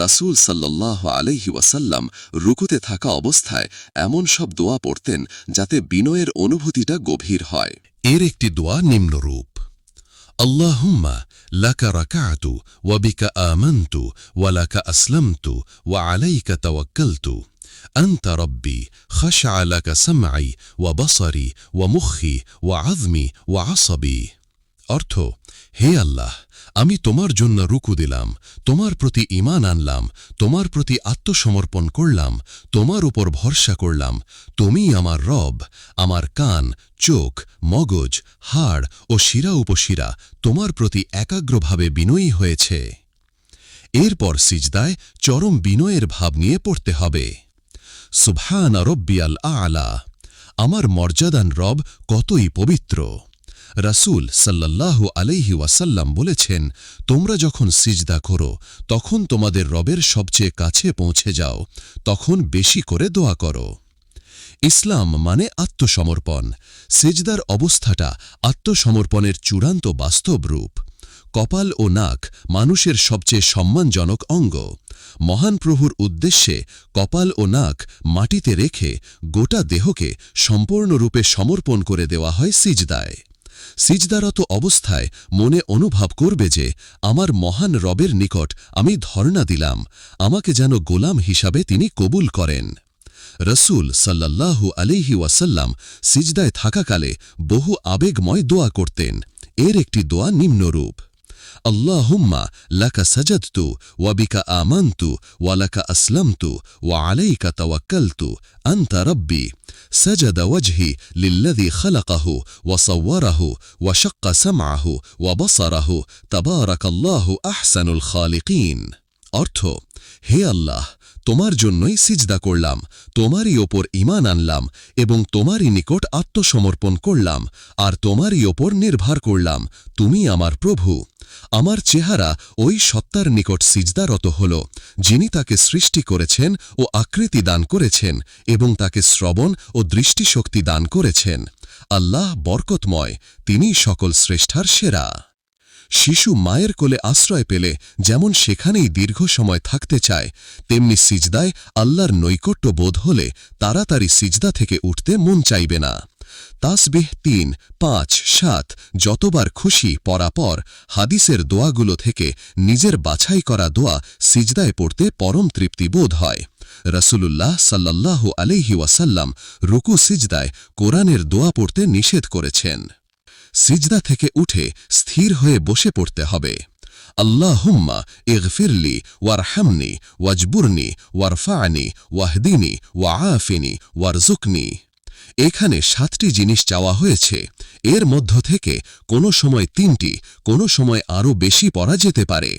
রাসূল সাল্লাল্লাহু আলাইহি ওয়াসাল্লাম রুকুতে থাকা অবস্থায় এমন সব দোয়া পড়তেন যাতে বিনয়ের অনুভূতিটা গভীর হয়। এর একটি দোয়া নিম্নরূপ: আল্লাহুম্মা লাকা রাকা'তু ওয়া বিকা আমানতু ওয়া লাকা আসলামতু ওয়া আলাইকা তাওয়াক্কালতু আনতা রব্বি খাশআ লাকা সামঈ ওয়া বসরি ওয়া মুখি ওয়া আযমি ওয়া আসাবি। অর্থ: হে আল্লাহ, আমি তোমার জন্য রুকু দিলাম, তোমার প্রতি ঈমান আনলাম, তোমার প্রতি আত্মসমর্পণ করলাম, তোমার উপর ভরসা করলাম। তুমিই আমার রব। আমার কান, চোখ, মগজ, হাড় ও শিরা উপশিরা তোমার প্রতি একাগ্রভাবে বিনয়ী হয়েছে। এরপর সিজদায় চরম বিনয়ের ভাব নিয়ে পড়তে হবে সুবহান রব্বিয়াল আ'লা। আমার মর্যাদান রব কতই পবিত্র। রাসূল সাল্লাল্লাহু আলাইহি ওয়াসাল্লাম বলেছেন, তোমরা যখন সিজদা করো তখন তোমাদের রবের সবচেয়ে কাছে পৌঁছে যাও, তখন বেশি করে দোয়া করো। ইসলাম মানে আত্মসমর্পণ। সিজদার অবস্থাটা আত্মসমর্পণের চূড়ান্ত বাস্তব রূপ। কপাল ও নাক মানুষের সবচেয়ে সম্মানজনক অঙ্গ। মহান প্রভুর উদ্দেশ্যে কপাল ও নাক মাটিতে রেখে গোটা দেহকে সম্পূর্ণরূপে সমর্পণ করে দেওয়া হয় সিজদায়। সিজদারত অবস্থায় মনে অনুভব করবে যে আমার মহান রবের নিকট আমি ধর্ণা দিলাম, আমাকে যেন গোলাম হিসাবে তিনি কবুল করেন। রসুল সাল্লাল্লাহু আলাইহি ওয়াসাল্লাম সিজদায় থাকাকালে বহু আবেগময় দোয়া করতেন। এর একটি দোয়া নিম্নরূপ: আল্লাহুম্মা লাকা সাজাদতু ওয়া বিকা আমানতু ওয়া লাকা আসলামতু ওয়া আলাইকা তাওয়াক্কালতু আনতা রব্বি সাজাদা ওয়াজহি লিল্লাযী খালাকাহু ওয়া সাওয়ারাহু ওয়া শাক্কা সামআহু ওয়া বসারাহু তাবারাকাল্লাহু আহসানুল খালিকিন। অর্থ: হে আল্লাহ, তোমার জন্যই সিজদা করলাম, তোমারই ওপর ঈমান আনলাম এবং তোমারই নিকট আত্মসমর্পণ করলাম আর তোমারই ওপর নির্ভর করলাম। তুমি আমার প্রভু। আমার চেহারা ওই সত্তার নিকট সিজদারত হল যিনি তাকে সৃষ্টি করেছেন ও আকৃতি দান করেছেন এবং তাকে শ্রবণ ও দৃষ্টিশক্তি দান করেছেন। আল্লাহ বরকতময়, তিনিই সকল শ্রেষ্ঠার সেরা। শিশু মায়ের কোলে আশ্রয় পেলে যেমন সেখানেই দীর্ঘ সময় থাকতে চায়, তেমনি সিজদায় আল্লাহর নৈকট্য বোধ হলে তাড়াতাড়ি সিজদা থেকে উঠতে মন চাইবে না। তাসবিহ ৩, ৫, ৭ যতবার খুশি পড়া পর হাদিসের দোয়াগুলো থেকে নিজের বাছাই করা দোয়া সিজদায় পড়তে পরম তৃপ্তি বোধ হয়। রাসূলুল্লাহ সাল্লাল্লাহু আলাইহি ওয়াসাল্লাম রুকু সিজদায় কোরআনের দোয়া পড়তে নিষেধ করেছেন। সিজদা থেকে উঠে স্থির হয়ে বসে পড়তে হবে আল্লাহুম্মা ইগফিরলি ওয়ারহামনি ওয়াজবুরনি ওয়ারফা'নি ওয়াহদিনি ওয়াআফিনি ওয়ারজুকনি। এখানে ৭টি জিনিস চাওয়া হয়েছে। এর মধ্য থেকে কোনো সময় ৩টি, কোনো সময় আরও বেশি পড়া যেতে পারে।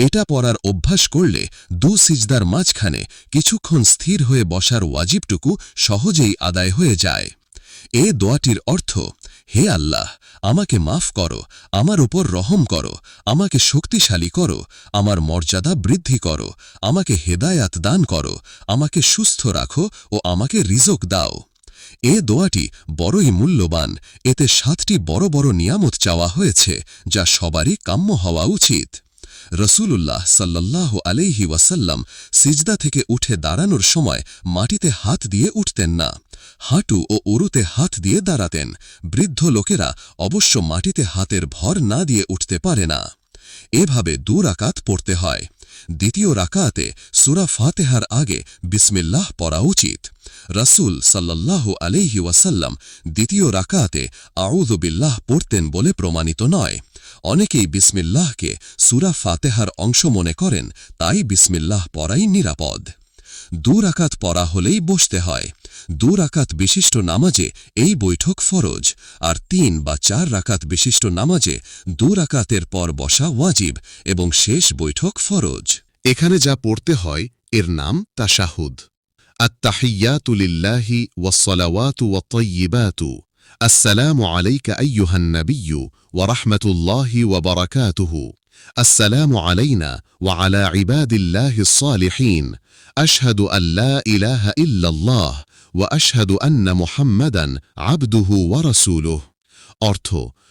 এটা পড়ার অভ্যাস করলে দু সিজদার মাঝখানে কিছুক্ষণ স্থির হয়ে বসার ওয়াজিবটুকু সহজেই আদায় হয়ে যায়। এ দোয়াটির অর্থ: হে আল্লাহ, আমাকে মাফ করো, আমার উপর রহম করো, আমাকে শক্তিশালী করো, আমার মর্যাদা বৃদ্ধি করো, আমাকে হেদায়াত দান করো, আমাকে সুস্থ রাখো ও আমাকে রিজক দাও। এ দোয়াটি বড়ই মূল্যবান। এতে ৭টি বড় বড় নিয়ামত চাওয়া হয়েছে যা সবারই কাম্য হওয়া উচিত। রসূলুল্লাহ সাল্লাল্লাহু আলাইহি ওয়াসাল্লাম সিজদা থেকে উঠে দাঁড়ানোর সময় মাটিতে হাত দিয়ে উঠতেন না, হাঁটু ও উরুতে হাত দিয়ে দাঁড়াতেন। বৃদ্ধ লোকেরা অবশ্য মাটিতে হাতের ভর না দিয়ে উঠতে পারে না। এভাবে ২ রাকাত পড়তে হয়। দ্বিতীয় রাকাতে সূরা ফাতিহার আগে বিসমিল্লাহ পড়া উচিত। রাসূল সাল্লাল্লাহু আলাইহি ওয়াসাল্লাম দ্বিতীয় রাকাতে আউযু বিল্লাহ পড়তেন বলে প্রমাণিত নয়। অনেকেই বিসমিল্লাহকে সূরা ফাতিহার অংশ মনে করেন, তাই বিসমিল্লাহ পড়াই নিরাপদ। ২ রাকাত পড়া হলেই বসতে হয়। ২ রাকাত বিশিষ্ট নামাজে এই বৈঠক ফরজ, আর ৩ বা ৪ রাকাত বিশিষ্ট নামাজে ২ রাকাতের পর বসা ওয়াজিব এবং শেষ বৈঠক ফরজ। এখানে যা পড়তে হয় এর নাম তাশাহুদ। আত-তাহিয়াতু লিল্লাহি ওয়াস-সালাওয়াতু ওয়াত-তাইয়্যিবাতু السلام عليك أيها النبي ورحمة الله وبركاته. السلام علينا وعلى عباد الله الصالحين. أشهد أن لا إله إلا الله وأشهد أن محمدا عبده ورسوله. অর্থ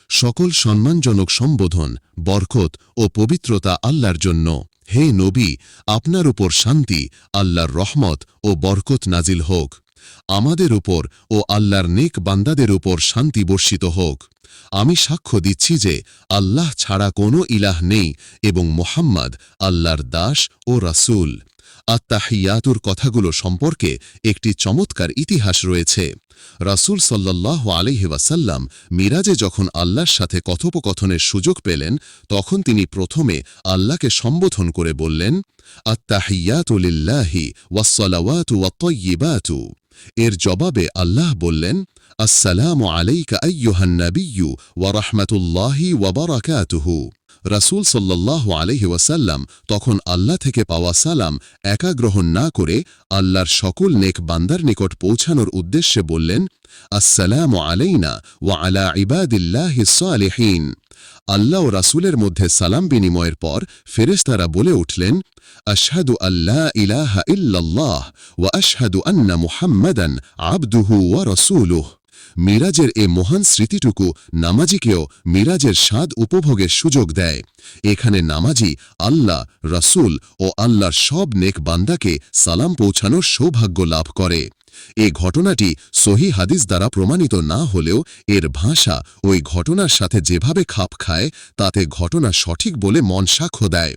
সকল সম্মানজনক সম্বোধন বরকত ও পবিত্রতা আল্লাহর জন্য। হে নবী, আপনার উপর শান্তি, আল্লাহর রহমত ও বরকত নাজিল হোক। আমাদের উপর ও আল্লাহর নেক বান্দাদের উপর শান্তি বর্ষিত হোক। আমি সাক্ষ্য দিচ্ছি যে আল্লাহ ছাড়া কোনো ইলাহ নেই এবং মুহাম্মদ আল্লাহর দাস ও রাসূল। আত্তাহিয়াতুর কথাগুলো সম্পর্কে একটি চমৎকার ইতিহাস রয়েছে। রাসূল সাল্লাল্লাহু আলাইহি ওয়াসাল্লাম মিরাজে যখন আল্লাহর সাথে কথোপকথনের সুযোগ পেলেন, তখন তিনি প্রথমে আল্লাহকে সম্বোধন করে বললেন, আত্তাহিয়াতু লিল্লাহি ওয়াসসালাওয়াতু ওয়াত-তাইয়্যিবাতু। এর জবাবে আল্লাহ বললেন, আসসালামু আলাইকা আইয়ুহান নাবিয়্যু ওয়া রাহমাতুল্লাহি ওয়া বারাকাতুহু। রাসূল সাল্লাল্লাহু আলাইহি ওয়াসাল্লাম তখন আল্লাহ থেকে পাওয়া সালাম একা গ্রহণ না করে আল্লাহর সকল নেক বান্দার নিকট পৌঁছানোর উদ্দেশ্যে বললেন, আসসালামু আলাইনা ওয়া আলা ইবাদিল্লাহিস সালিহিন। আল্লাহ ও রাসূলের মধ্যে সালাম বিনিময়ের পর ফেরেশতারা বলে উঠলেন, আশহাদু আল্লা ইলাহা ইল্লাল্লাহ ওয়া আশহাদু আন্না মুহাম্মাদান আবদুহু ওয়া রাসূলুহু। মিরাজের এ মহান স্মৃতিটুকু নামাজিকেও মিরাজের স্বাদ উপভোগের সুযোগ দেয়। এখানে নামাজি আল্লাহ, রাসূল ও আল্লাহর সব নেক বান্দাকে সালাম পৌঁছানোর সৌভাগ্য লাভ করে। এ ঘটনাটি সহিহ হাদিস দ্বারা প্রমাণিত না হলেও এর ভাষা ওই ঘটনার সাথে যেভাবে খাপ খায় তাতে ঘটনা সঠিক বলে মন সাক্ষ্য দেয়।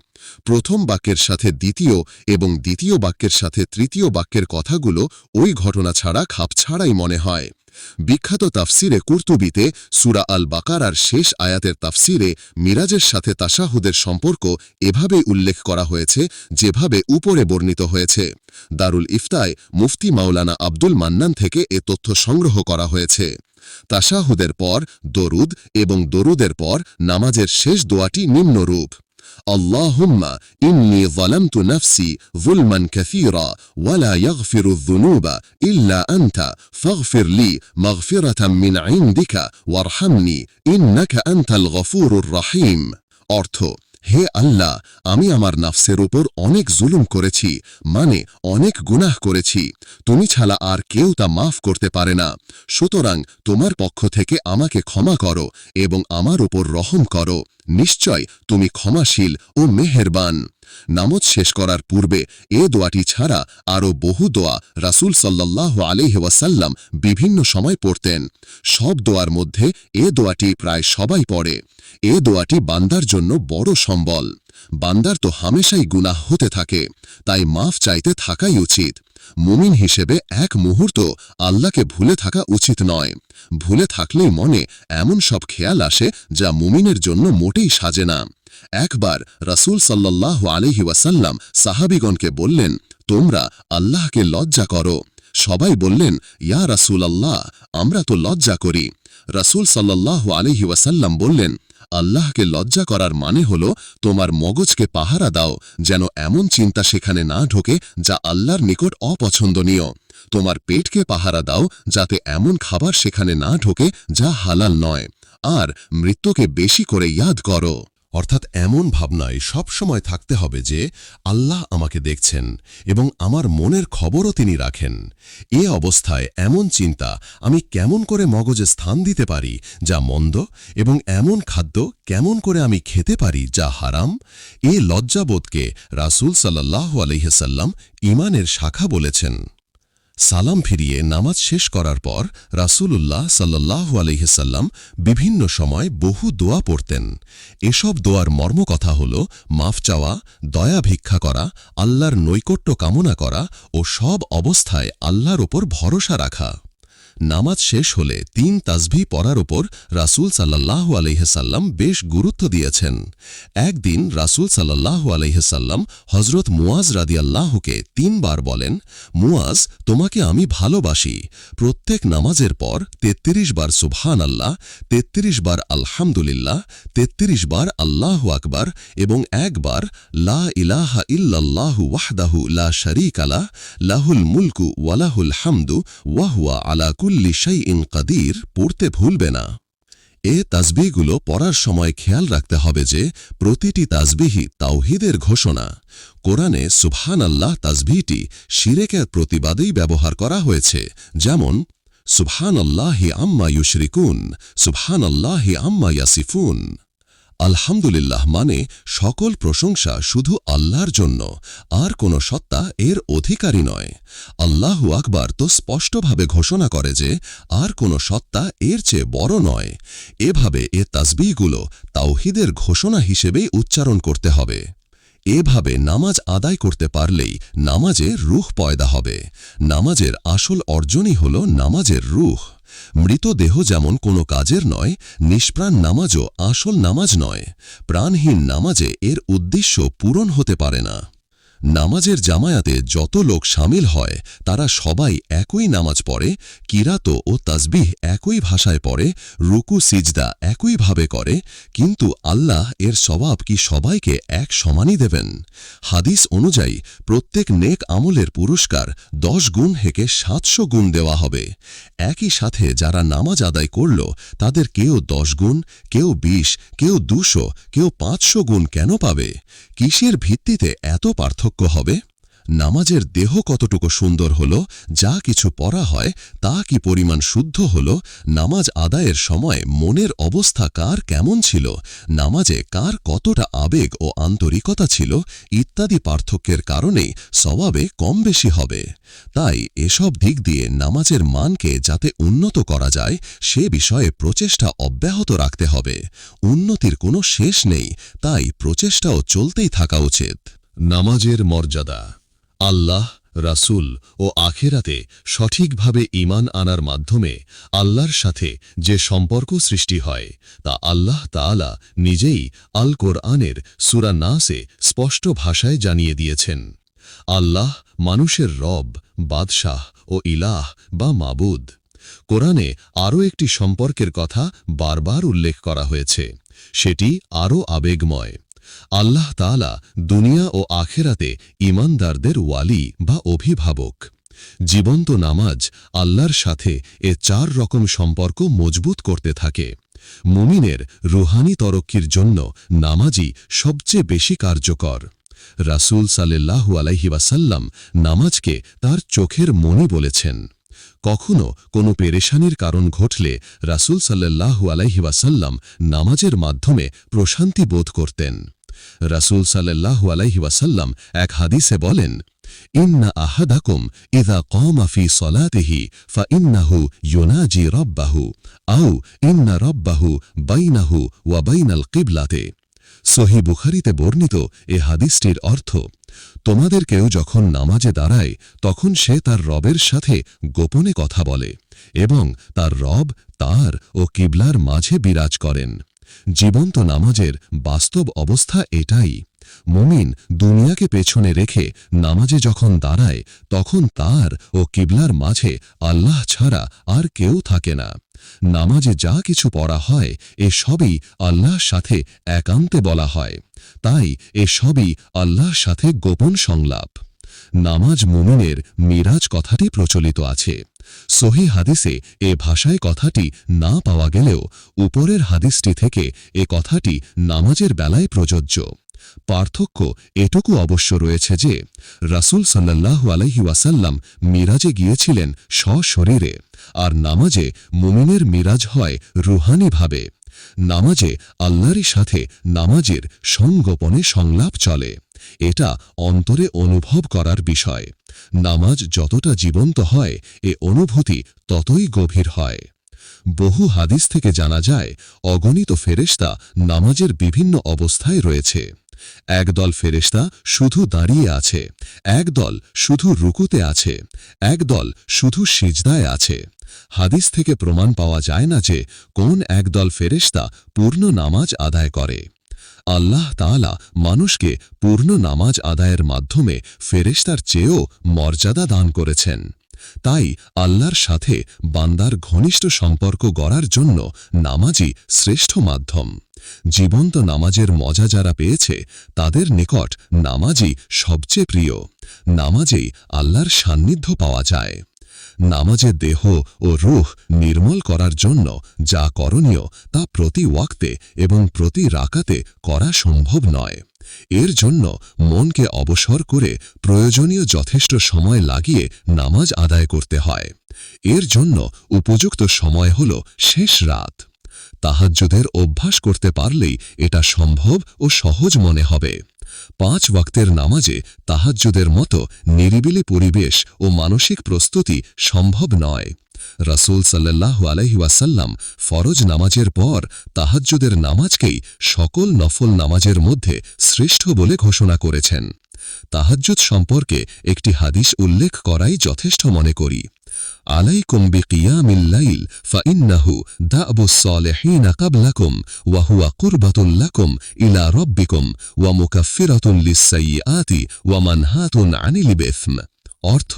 প্রথম বাক্যের সাথে দ্বিতীয় এবং দ্বিতীয় বাক্যের সাথে তৃতীয় বাক্যের কথাগুলো ওই ঘটনা ছাড়া খাপ ছাড়াই মনে হয়। বিখ্যাত তাফসিরে কুরতুবিতে সূরা আল বাকারার শেষ আয়াতের তাফসিরে মিরাজের সাথে তাশাহুদের সম্পর্ক এভাবেই উল্লেখ করা হয়েছে যেভাবে উপরে বর্ণিত হয়েছে। দারুল ইফতায় মুফতি মাওলানা আব্দুল মান্নান থেকে এ তথ্য সংগ্রহ করা হয়েছে। তাশাহুদের পর দরুদ এবং দরুদের পর নামাজের শেষ দোয়াটি নিম্নরূপ: আল্লাহুম্মা ইন্নী যালামতু নাফসি যুলমান কাসীরা ওয়া লা ইয়াগফিরু যুনুবা ইল্লা আনতা ফাগফির লি মাগফিরাতাম মিন ইনদিকা ওয়ারহামনি ইন্নাকা আনতাল গফুরুর রহিম। অর্থ: হে আল্লাহ, আমি আমার নাফসের উপর অনেক জুলুম করেছি, মানে অনেক গুনাহ করেছি। তুমি ছাড়া আর কেউ তা মাফ করতে পারে না। সুতরাং তোমার পক্ষ থেকে আমাকে ক্ষমা করো এবং আমার উপর রহম করো। নিশ্চয় তুমি ক্ষমাশীল ও মেহেরবান। নামাজ শেষ করার পূর্বে এ দোয়াটি ছাড়া আরও বহু দোয়া রাসূল সাল্লাল্লাহু আলাইহি ওয়াসাল্লাম বিভিন্ন সময় পড়তেন। সব দোয়ার মধ্যে এ দোয়াটি প্রায় সবাই পড়ে। এ দোয়াটি বান্দার জন্য বড় সম্বল। বান্দার তো হামেশাই গুনাহ হতে থাকে, তাই মাফ চাইতে থাকাই উচিত। মুমিন হিসেবে এক মুহূর্ত আল্লাহকে ভুলে থাকা উচিত নয়। ভুলে থাকলেই মনে এমন সব খেয়াল আসে যা মুমিনের জন্য মোটেই সাজে না। একবার রাসূল সাল্লাল্লাহু আলাইহি ওয়াসাল্লাম সাহাবীগণকে বললেন, তোমরা আল্লাহকে লজ্জা করো। সবাই বললেন, ইয়া রাসূলাল্লাহ, আমরা তো লজ্জা করি। রাসূল সাল্লাল্লাহু আলাইহি ওয়াসাল্লাম বললেন, আল্লাহকে লজ্জা করার মানে হলো তোমার মগজকে পাহারা দাও যেন এমন চিন্তা সেখানে না ঢোকে যা আল্লাহর নিকট অপছন্দনীয়। তোমার পেটকে পাহারা দাও যাতে এমন খাবার সেখানে না ঢোকে যা হালাল নয়। আর মৃত্যুকে বেশি করে ইয়াদ করো। অর্থাৎ এমন ভাবনায় সব সময় থাকতে হবে যে আল্লাহ আমাকে দেখছেন এবং আমার মনের খবরও তিনি রাখেন। এ অবস্থায় এমন চিন্তা আমি কেমন করে মগজে স্থান দিতে পারি যা মন্দ, এবং এমন খাদ্য কেমন করে আমি খেতে পারি যা হারাম, এ লজ্জাবোধকে রাসূল সাল্লাল্লাহু আলাইহি ওয়াসাল্লাম ঈমানের শাখা বলেছেন। সালাম ফিরিয়ে নামাজ শেষ করার পর রাসূলুল্লাহ সাল্লাল্লাহু আলাইহি ওয়াসাল্লাম বিভিন্ন সময় বহু দোয়া পড়তেন। এসব দোয়ার মর্মকথা হল মাফ চাওয়া, দয়া ভিক্ষা করা, আল্লাহর নৈকট্য কামনা করা ও সব অবস্থায় আল্লাহর ওপর ভরসা রাখা। নামাজ শেষ হলে 3 তাসবিহ পড়ার ওপর রাসূল সাল্লাল্লাহু আলাইহি ওয়াসাল্লাম বেশ গুরুত্ব দিয়েছেন। একদিন রাসূল সাল্লাল্লাহু আলাইহি ওয়াসাল্লাম হযরত মুয়াজ রাদিয়াল্লাহুকে 3 বার বলেন, মুয়াজ, তোমাকে আমি ভালোবাসি। প্রত্যেক নামাজের পর 33 বার সুবহানাল্লাহ, 33 বার আলহামদুলিল্লাহ, 33 বার আল্লাহু আকবার এবং একবার লা ইলাহা ইল্লাল্লাহু ওয়াহদাহু লা শারীকা লাহ, লাহুল মুলকু ওয়া লাহুল হামদু ওয়া হুয়া আলা কুল্লি কুল্লি শাইইন কাদির পড়তে ভুলবে না। এ তাসবিহগুলো পড়ার সময় খেয়াল রাখতে হবে যে প্রতিটি তাসবিহই তাওহীদের ঘোষণা। কোরআনে সুবহানাল্লাহ তাসবিহটি শিরকের প্রতিবাদেই ব্যবহার করা হয়েছে, যেমন সুবহানাল্লাহি আম্মা ইউশরিকুন, সুবহানাল্লাহি আম্মা ইয়াসিফুন। আলহামদুলিল্লাহ মানে সকল প্রশংসা শুধু আল্লাহর জন্য, আর কোনো সত্তা এর অধিকারী নয়। আল্লাহু আকবার তো স্পষ্টভাবে ঘোষণা করে যে আর কোনো সত্তা এর চেয়ে বড় নয়। এভাবে এ তাসবিহগুলো তাওহীদের ঘোষণা হিসেবেই উচ্চারণ করতে হবে। এভাবে নামাজ আদায় করতে পারলেই নামাজে রূহ পয়দা হবে। নামাজের আসল অর্জনই হল নামাজের রূহ। মৃতদেহ যেমন কোনো কাজের নয়, নিষ্প্রাণ নামাজও আসল নামাজ নয়। প্রাণহীন নামাজে এর উদ্দেশ্য পূরণ হতে পারে না। নামাজের জামায়াতে যত লোক শামিল হয় তারা সবাই একই নামাজ পড়ে, কিরাত ও তাসবিহ একই ভাষায় পড়ে, রুকু সিজদা একইভাবে করে, কিন্তু আল্লাহ এর সওয়াব কি সবাইকে এক সমানই দেবেন? হাদিস অনুযায়ী প্রত্যেক নেক আমলের পুরস্কার 10 গুণ থেকে 700 গুণ দেওয়া হবে। একই সাথে যারা নামাজ আদায় করল তাদের কেউ 10 গুণ, কেউ 20, কেউ 200, কেউ 500 গুণ কেন পাবে? কিসের ভিত্তিতে এত পার্থক্য হবে? নামাজের দেহ কতটুকু সুন্দর হল, যা কিছু পড়া হয় তা কি পরিমাণ শুদ্ধ হল, নামাজ আদায়ের সময় মনের অবস্থা কার কেমন ছিল, নামাজে কার কতটা আবেগ ও আন্তরিকতা ছিল, ইত্যাদি পার্থক্যের কারণেই সওয়াবে কম বেশি হবে। তাই এসব দিক দিয়ে নামাজের মানকে যাতে উন্নত করা যায় সে বিষয়ে প্রচেষ্টা অব্যাহত রাখতে হবে। উন্নতির কোনো শেষ নেই, তাই প্রচেষ্টাও চলতেই থাকা উচিত। নামাজের মর্যাদা। আল্লাহ, রাসূল ও আখিরাতে সঠিকভাবে ঈমান আনার মাধ্যমে আল্লাহর সাথে যে সম্পর্ক সৃষ্টি হয় তা আল্লাহ তাআলা নিজেই আল কোরআনের সূরা নাসে স্পষ্ট ভাষায় জানিয়ে দিয়েছেন। আল্লাহ মানুষের রব, বাদশাহ ও ইলাহ বা মাবুদ। কোরআনে আরও একটি সম্পর্কের কথা বারবার উল্লেখ করা হয়েছে, সেটি আরও আবেগময়। আল্লাহ তাআলা দুনিয়া ও আখেরাতে ঈমানদারদের ওয়ালি বা অভিভাবক। জীবন্ত নামাজ আল্লাহর সাথে এ 4 রকম সম্পর্ক মজবুত করতে থাকে। মুমিনের রুহানি তরক্কির জন্য নামাজই সবচেয়ে বেশি কার্যকর। রাসূল সাল্লাল্লাহু আলাইহি ওয়াসাল্লাম নামাজকে তার চোখের মণি বলেছেন। কখনো কোনো পেরেশানির কারণ ঘটলে রাসূল সাল্লাল্লাহু আলাইহি ওয়াসাল্লাম নামাজের মাধ্যমে প্রশান্তি বোধ করতেন। রাসূল সাল্লাল্লাহু আলাইহি ওয়াসাল্লাম এক হাদিসে বলেন, ইন্না আহাদাকুম ইযা ক্বামা ফি সলাতিহি ফাইন্নাহু ইউনাজি রাব্বাহু আও ইন্না রাব্বাহু বাইনাহু ওয়া বাইনাল কিবলাতে। সহিহ বুখারীতে বর্ণিত এ হাদিসটির অর্থ, তোমাদের কেউ যখন নামাজে দাঁড়ায় তখন সে তার রবের সাথে গোপনে কথা বলে এবং তার রব তার ও কিবলার মাঝে বিরাজ করেন। জীবন্ত নামাজের বাস্তব অবস্থা এটাই। মুমিন দুনিয়াকে পেছনে রেখে নামাজে যখন দাঁড়ায় তখন তার ও কিবলার মাঝে আল্লাহ ছাড়া আর কেউ থাকে না। নামাজে যা কিছু পড়া হয় এ সবই আল্লাহর সাথে একান্তে বলা হয়, তাই এ সবই আল্লাহর সাথে গোপন সংলাপ। নামাজ মুমিনের মিরাজ কথাটি প্রচলিত আছে। সহিহ হাদিসে এ ভাষায় কথাটি না পাওয়া গেলেও উপরের হাদিসটি থেকে এ কথাটি নামাজের বেলায় প্রযোজ্য। পার্থক্য এটুকু অবশ্য রয়েছে যে রাসূল সাল্লাল্লাহু আলাইহি ওয়াসাল্লাম মিরাজে গিয়েছিলেন সশরীরে, আর নামাজে মুমিনের মিরাজ হয় রুহানিভাবে। নামাজে আল্লাহরই সাথে নামাজের সংগোপনে সংলাপ চলে। এটা অন্তরে অনুভব করার বিষয়। নামাজ যতটা জীবন্ত হয় এ অনুভূতি ততই গভীর হয়। বহু হাদিস থেকে জানা যায় অগণিত ফেরেশতা নামাজের বিভিন্ন অবস্থায় রয়েছে। একদল ফেরেশতা শুধু দাঁড়িয়ে আছে, একদল শুধু রুকুতে আছে, একদল শুধু সিজদায় আছে। হাদিস থেকে প্রমাণ পাওয়া যায় না যে কোন একদল ফেরেশতা পূর্ণ নামাজ আদায় করে। আল্লাহ তাআলা মানুষকে পূর্ণ নামাজ আদায়ের মাধ্যমে ফেরেশতার চেয়েও মর্যাদা দান করেছেন। তাই আল্লাহর সাথে বান্দার ঘনিষ্ঠ সম্পর্ক গড়ার জন্য নামাজই শ্রেষ্ঠ মাধ্যম। জীবন্ত নামাজের মজা যারা পেয়েছে তাদের নিকট নামাজই সবচেয়ে প্রিয়। নামাজেই আল্লাহর সান্নিধ্য পাওয়া যায়। নামাজে দেহ ও রূহ নির্মল করার জন্য যা করণীয় তা প্রতি ওয়াক্তে এবং প্রতি রাকাতে করা সম্ভব নয়। এর জন্য মনকে অবসর করে প্রয়োজনীয় যথেষ্ট সময় লাগিয়ে নামাজ আদায় করতে হয়। এর জন্য উপযুক্ত সময় হল শেষ রাত। তাহাজ্জুদের অভ্যাস করতে পারলেই এটা সম্ভব ও সহজ মনে হবে। 5 ওয়াক্তের নামাজে তাহাজ্জুদের মতো নিরিবিলি পরিবেশ ও মানসিক প্রস্তুতি সম্ভব নয়। রাসূল সাল্লাল্লাহু আলাইহি ওয়াসাল্লাম ফরজ নামাজের পর তাহাজ্জুদের নামাজকেই সকল নফল নামাজের মধ্যে শ্রেষ্ঠ বলে ঘোষণা করেছেন। তাহাজ্জুদ সম্পর্কে একটি হাদিস উল্লেখ করাই যথেষ্ট মনে করি। আলাইকুম বিকিয়ামিল লাইল ফাইন্নাহু দা'বুস সালিহিন ক্বাবলাকুম ওয়া হুয়া কুরবাতুল লাকুম ইলা রাব্বিকুম ওয়া মুকাফফিরাতুন লিস-সাইয়্যাতি ওয়া মানহাতুন আনিল ইসম। অর্থ,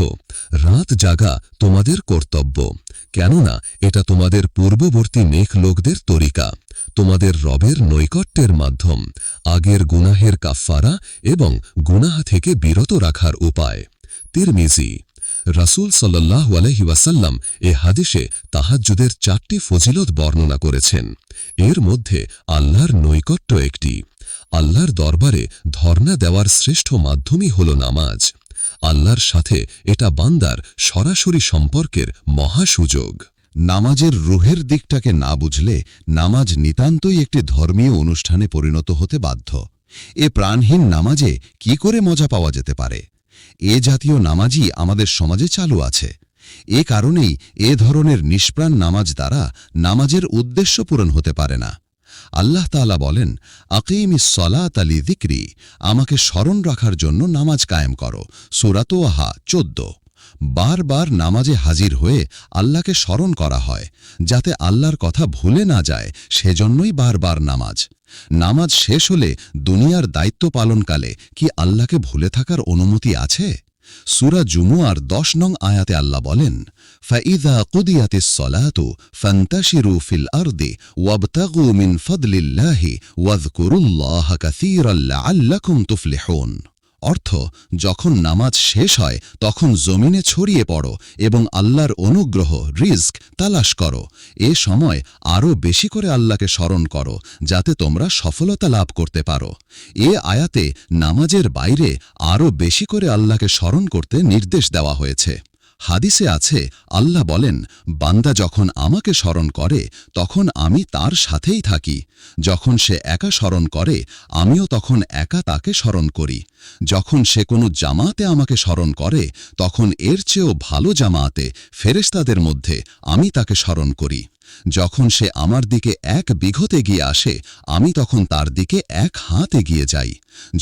রাত জাগা তোমাদের কর্তব্য, কেননা এটা তোমাদের পূর্ববর্তী নেক লোকদের তরিকা, তোমাদের রবের নৈকট্যের মাধ্যম, আগের গুনাহের কাফফারা এবং গুনাহ থেকে বিরত রাখার উপায়। তিরমিজি। রাসূল সাল্লাল্লাহু আলাইহি ওয়াসাল্লাম এ হাদিসে তাহাজ্জুদের 4টি ফজিলত বর্ণনা করেছেন। এর মধ্যে আল্লাহর নৈকট্য একটি। আল্লাহর দরবারে ধর্ণা দেওয়ার শ্রেষ্ঠ মাধ্যমই হল নামাজ। আল্লাহর সাথে এটা বান্দার সরাসরি সম্পর্কের মহা সুযোগ। নামাজের রুহের দিকটাকে না বুঝলে নামাজ নিতান্তই একটি ধর্মীয় অনুষ্ঠানে পরিণত হতে বাধ্য। এ প্রাণহীন নামাজে কি করে মজা পাওয়া যেতে পারে? এ জাতীয় নামাজই আমাদের সমাজে চালু আছে। এ কারণেই এ ধরনের নিষ্প্রাণ নামাজ দ্বারা নামাজের উদ্দেশ্য পূরণ হতে পারে না। আল্লাহ তাআলা বলেন, আকিমিস সলাতা লিযিকরি, আমাকে স্মরণ রাখার জন্য নামাজ কায়েম করো। সূরা তোহা 14। বারবার নামাজে হাজির হয়ে আল্লাহকে স্মরণ করা হয়, যাতে আল্লাহর কথা ভুলে না যায়, সেজন্যই বারবার নামাজ। নামাজ শেষ হলে দুনিয়ার দায়িত্ব পালনকালে কি আল্লাহকে ভুলে থাকার অনুমতি আছে? সূরা জুমুয়ার 10 নং আয়াতে আল্লাহ বলেন, ফাইযা কুদিয়াতিস সলাতু ফান্তাশিরু ফিল আরদি ওয়াবতাগু মিন ফাদলিল্লাহি ওয়াযকুরুল্লাহা কাসীরান লাআল্লাকুম তুফলিহুন। অর্থ, যখন নামাজ শেষ হয় তখন জমিনে ছড়িয়ে পড়ো এবং আল্লাহর অনুগ্রহ রিজক তালাশ করো। এ সময় আরও বেশি করে আল্লাহকে স্মরণ করো, যাতে তোমরা সফলতা লাভ করতে পারো। এ আয়াতে নামাজের বাইরে আরও বেশি করে আল্লাহকে স্মরণ করতে নির্দেশ দেওয়া হয়েছে। হাদিসে আছে, আল্লাহ বলেন, বান্দা যখন আমাকে স্মরণ করে তখন আমি তার সাথেই থাকি। যখন সে একা স্মরণ করে আমিও তখন একা তাকে স্মরণ করি। যখন সে কোনো জামাতে আমাকে স্মরণ করে তখন এর চেয়েও ভালো জামাতে ফেরেশতাদের মধ্যে আমি তাকে স্মরণ করি। যখন সে আমার দিকে 1 বিঘত এগিয়ে আসে আমি তখন তার দিকে 1 হাত এগিয়ে যাই।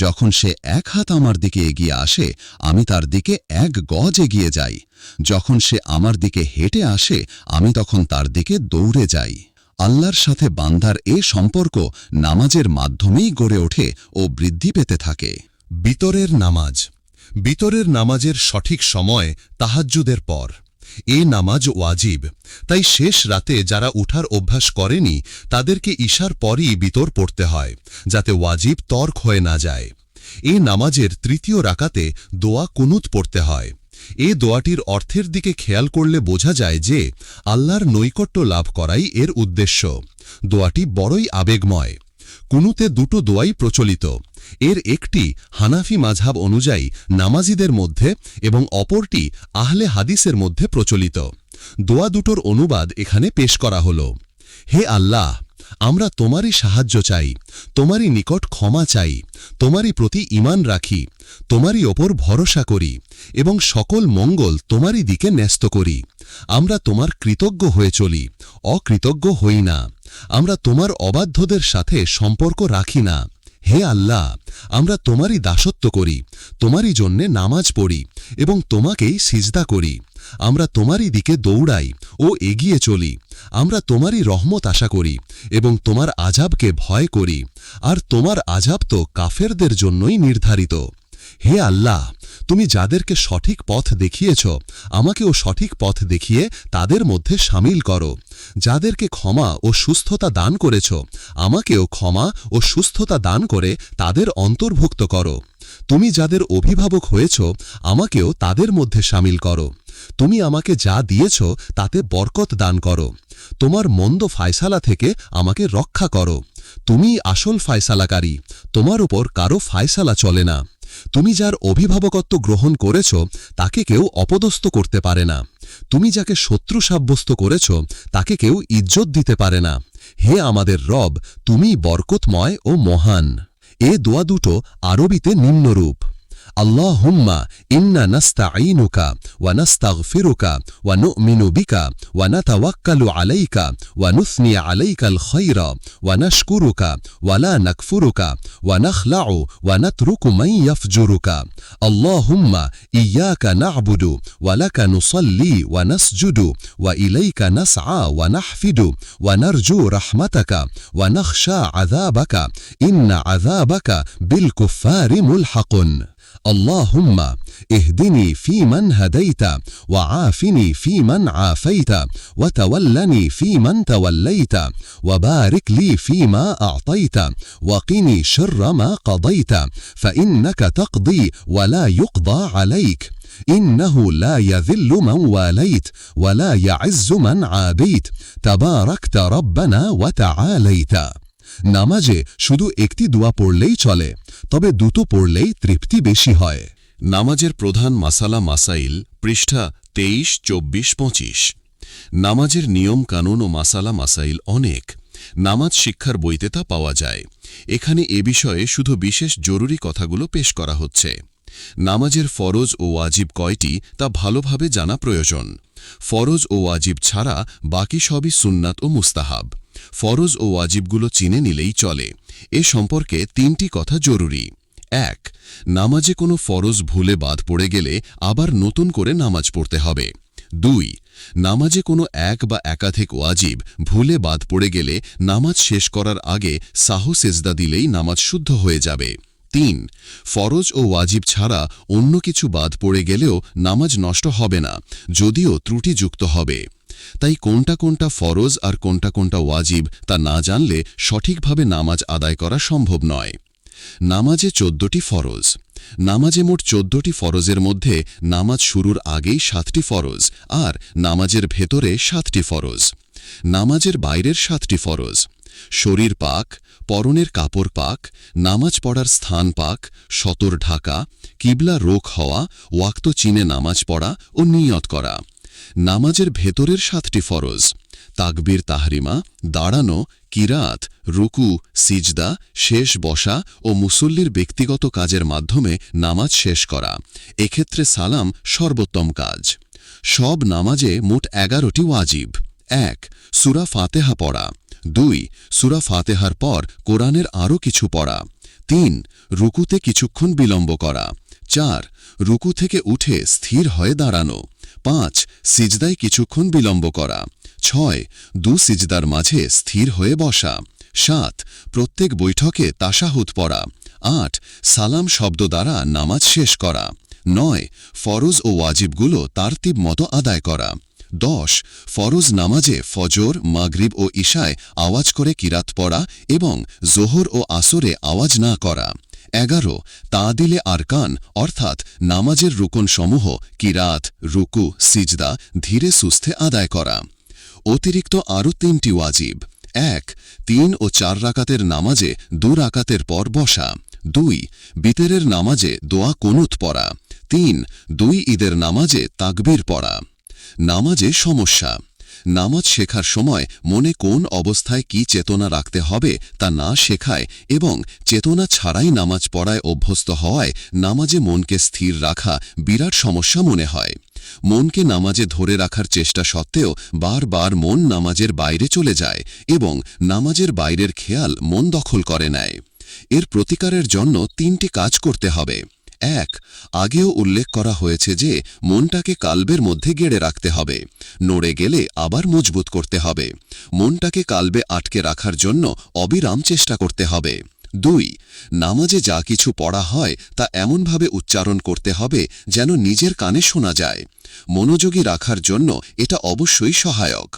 যখন সে 1 হাত আমার দিকে এগিয়ে আসে আমি তার দিকে 1 গজ এগিয়ে যাই। যখন সে আমার দিকে হেঁটে আসে আমি তখন তার দিকে দৌড়ে যাই। আল্লাহর সাথে বান্দার এ সম্পর্ক নামাজের মাধ্যমেই গড়ে ওঠে ও বৃদ্ধি পেতে থাকে। বিতরের নামাজ। বিতরের নামাজের সঠিক সময় তাহাজ্জুদের পর। এ নামাজ ওয়াজিব, তাই শেষ রাতে যারা উঠার অভ্যাস করেনি তাদেরকে ইশার পরই বিতর পড়তে হয়, যাতে ওয়াজিব তর্ক হয়ে না যায়। এ নামাজের 3য় রাকাতে দোয়া কুনুত পড়তে হয়। এ দোয়াটির অর্থের দিকে খেয়াল করলে বোঝা যায় যে আল্লাহর নৈকট্য লাভ করাই এর উদ্দেশ্য। দোয়াটি বড়ই আবেগময়। কুনুতে 2টো দোয়াই প্রচলিত। এর একটি হানাফি মাযহাব অনুযায়ী নামাজীদের মধ্যে এবং অপরটি আহলে হাদিসের মধ্যে প্রচলিত। দোয়া দুটোর অনুবাদ এখানে পেশ করা হল। হে আল্লাহ, আমরা তোমারই সাহায্য চাই, তোমারই নিকট ক্ষমা চাই, তোমারই প্রতি ঈমান রাখি, তোমারই ওপর ভরসা করি এবং সকল মঙ্গল তোমারই দিকে ন্যস্ত করি। আমরা তোমার কৃতজ্ঞ হয়ে চলি, অকৃতজ্ঞ হই না। আমরা তোমার অবাধ্যদের সাথে সম্পর্ক রাখি না। হে আল্লাহ, আমরা তোমারই দাসত্ব করি, তোমারই জন্যে নামাজ পড়ি এবং তোমাকেই সিজদা করি। আমরা তোমারই দিকে দৌড়াই ও এগিয়ে চলি। আমরা তোমারই রহমত আশা করি এবং তোমার আযাবকে ভয় করি, আর তোমার আযাব তো কাফেরদের জন্যই নির্ধারিত। হে আল্লাহ, তুমি যাদেরকে সঠিক পথ দেখিয়েছ আমাকেও সঠিক পথ দেখিয়ে তাদের মধ্যে শামিল করো। যাদেরকে ক্ষমা ও সুস্থতা দান করেছ আমাকেও ক্ষমা ও সুস্থতা দান করে তাদের অন্তর্ভুক্ত করো। তুমি যাদের অভিভাবক হয়েছ আমাকেও তাদের মধ্যে শামিল করো। তুমি আমাকে যা দিয়েছ তাতে বরকত দান করো। তোমার মন্দ ফায়সালা থেকে আমাকে রক্ষা করো। তুমি আসল ফায়সালাকারী, তোমার উপর কারো ফায়সালা চলে না। তুমি যার অভিভাবকত্ব গ্রহণ করেছ তাকে কেউ অপদস্থ করতে পারে না। তুমি যাকে শত্রু সাব্যস্ত করেছ তাকে কেউ ইজ্জত দিতে পারে না। হে আমাদের রব, তুমি বরকতময় ও মহান। এ দোয়া দুটো আরবিতে নিম্নরূপ: আল্লাহুম্মা ইন্না নাস্তাঈনুকা ওয়া নাস্তাগফিরুকা ওয়া নু'মিনু বিকা ওয়া নাতাওয়াক্কালু আলাইকা ওয়া নুসনি আলাইকাল খায়রা ওয়া নাশকুরুকা ওয়া লা নাকফুরুকা ওয়া নাখলাউ ওয়া নাতরুকু মান ইয়াফজুরুকা। আল্লাহুম্মা ইয়্যাকা না'বুদু ওয়া লাকা নুসাল্লি ওয়া নাসজুদু ওয়া ইলাইকা নাসআ ওয়া নাহফিদু ওয়া নারজু রাহমাতাকা ওয়া নাখশা আযাবাকা ইন্না আযাবাকা বিল কুফফারি মুলহাকুন। اللهم اهدني فيمن هديت وعافني فيمن عافيت وتولني فيمن توليت وبارك لي فيما أعطيت وقني شر ما قضيت فإنك تقضي ولا يقضى عليك إنه لا يذل من واليت ولا يعز من عاديت تباركت ربنا وتعاليت। নামাজে শুধু একটি দোয়া পড়লেই চলে, তবে দুটো পড়লেই তৃপ্তি বেশি হয়। নামাজের প্রধান মাসালা মাসাইল, পৃষ্ঠা 23, 24, 25। নামাজের নিয়ম কানুন ও মাসালা মাসাইল অনেক। নামাজ শিক্ষার বইতে তা পাওয়া যায়। এখানে এ বিষয়ে শুধু বিশেষ জরুরি কথাগুলো পেশ করা হচ্ছে। নামাজের ফরজ ও ওয়াজিব কয়টি তা ভালোভাবে জানা প্রয়োজন। ফরজ ও ওয়াজিব ছাড়া বাকি সবই সুন্নাত ও মুস্তাহাব। ফরজ ও ওয়াজিবগুলো চিনে নিলেই চলে। এ সম্পর্কে 3টি কথা জরুরি। 1. নামাজে কোনো ফরজ ভুলে বাদ পড়ে গেলে আবার নতুন করে নামাজ পড়তে হবে। 2. নামাজে কোনো এক বা একাধিক ওয়াজিব ভুলে বাদ পড়ে গেলে নামাজ শেষ করার আগে সাহু সেজদা দিলেই নামাজ শুদ্ধ হয়ে যাবে। 3. ফরজ ও ওয়াজিব ছাড়া অন্য কিছু বাদ পড়ে গেলেও নামাজ নষ্ট হবে না, যদিও ত্রুটিযুক্ত হবে। তাই কোনটা কোনটা ফরজ আর কোনটা কোনটা ওয়াজিব তা না জানলে সঠিকভাবে নামাজ আদায় করা সম্ভব নয়। নামাজে 14টি ফরজ। নামাজে মোট 14টি ফরজের মধ্যে নামাজ শুরুর আগেই 7টি ফরজ আর নামাজের ভেতরে 7টি ফরজ। নামাজের বাইরের 7টি ফরজ: শরীর পাক, পরনের কাপড় পাক, নামাজ পড়ার স্থান পাক, সতর ঢাকা, কিবলা রোখ হওয়া, ওয়াক্ত চিনে নামাজ পড়া ও নিয়ত করা। নামাজের ভেতরের 7টি ফরজ: তাকবীর তাহরিমা, দাঁড়ানো, কিরাত, রুকু, সিজদা, শেষ বসা ও মুসল্লির ব্যক্তিগত কাজের মাধ্যমে নামাজ শেষ করা। এক্ষেত্রে সালাম সর্বোত্তম কাজ। সব নামাজে মোট 11টি ওয়াজিব। 1. সূরা ফাতেহা পড়া। 2. সূরা ফাতেহার পর কোরআনের আরও কিছু পড়া। 3. রুকুতে কিছুক্ষণ বিলম্ব করা। 4. রুকু থেকে উঠে স্থির হয়ে দাঁড়ানো। 5. সিজদায় কিছুক্ষণ বিলম্ব করা। 6. 2 সিজদার মাঝে স্থির হয়ে বসা। 7. প্রত্যেক বৈঠকে তাশাহুদ পড়া। 8. সালাম শব্দ দ্বারা নামাজ শেষ করা। 9. ফরজ ও ওয়াজিবগুলো তারতিব মতো আদায় করা। 10. ফরজ নামাজে ফজর, মাগরিব ও ইশায় আওয়াজ করে কিরাত পড়া এবং জোহর ও আসরে আওয়াজ না করা। 11. তাদিলে আরকান অর্থাৎ নামাজের রুকনসমূহ কিরাত, রুকু, সিজদা ধীরে সুস্থে আদায় করা। অতিরিক্ত আরও 3টি ওয়াজিব। 1. 3 ও 4 রাকাতের নামাজে 2 রাকাতের পর বসা। 2. বিতরের নামাজে দোয়া কুনুত পড়া। 3. 2 ঈদের নামাজে তাকবীর পড়া। নামাজে সমস্যা। নামাজ শেখার সময় মনে কোন অবস্থায় কি চেতনা রাখতে হবে তা না শেখায় এবং চেতনা ছাড়াই নামাজ পড়ায় অভ্যস্ত হওয়ায় নামাজে মনকে স্থির রাখা বিরাট সমস্যা মনে হয়। মনকে নামাজে ধরে রাখার চেষ্টা সত্ত্বেও বারবার মন নামাজের বাইরে চলে যায় এবং নামাজের বাইরের খেয়াল মন দখল করে নেয়। এর প্রতিকারের জন্য 3টি কাজ করতে হবে। 1. আগেও উল্লেখ করা হয়েছে যে মনটাকে কালবের মধ্যে গেড়ে রাখতে হবে। নড়ে গেলে আবার মজবুত করতে হবে। মনটাকে কালবে আটকে রাখার জন্য অবিরাম চেষ্টা করতে হবে। 2. নামাজে যা কিছু পড়া হয় তা এমনভাবে উচ্চারণ করতে হবে যেন নিজের কানে শোনা যায়। মনোযোগী রাখার জন্য এটা অবশ্যই সহায়ক।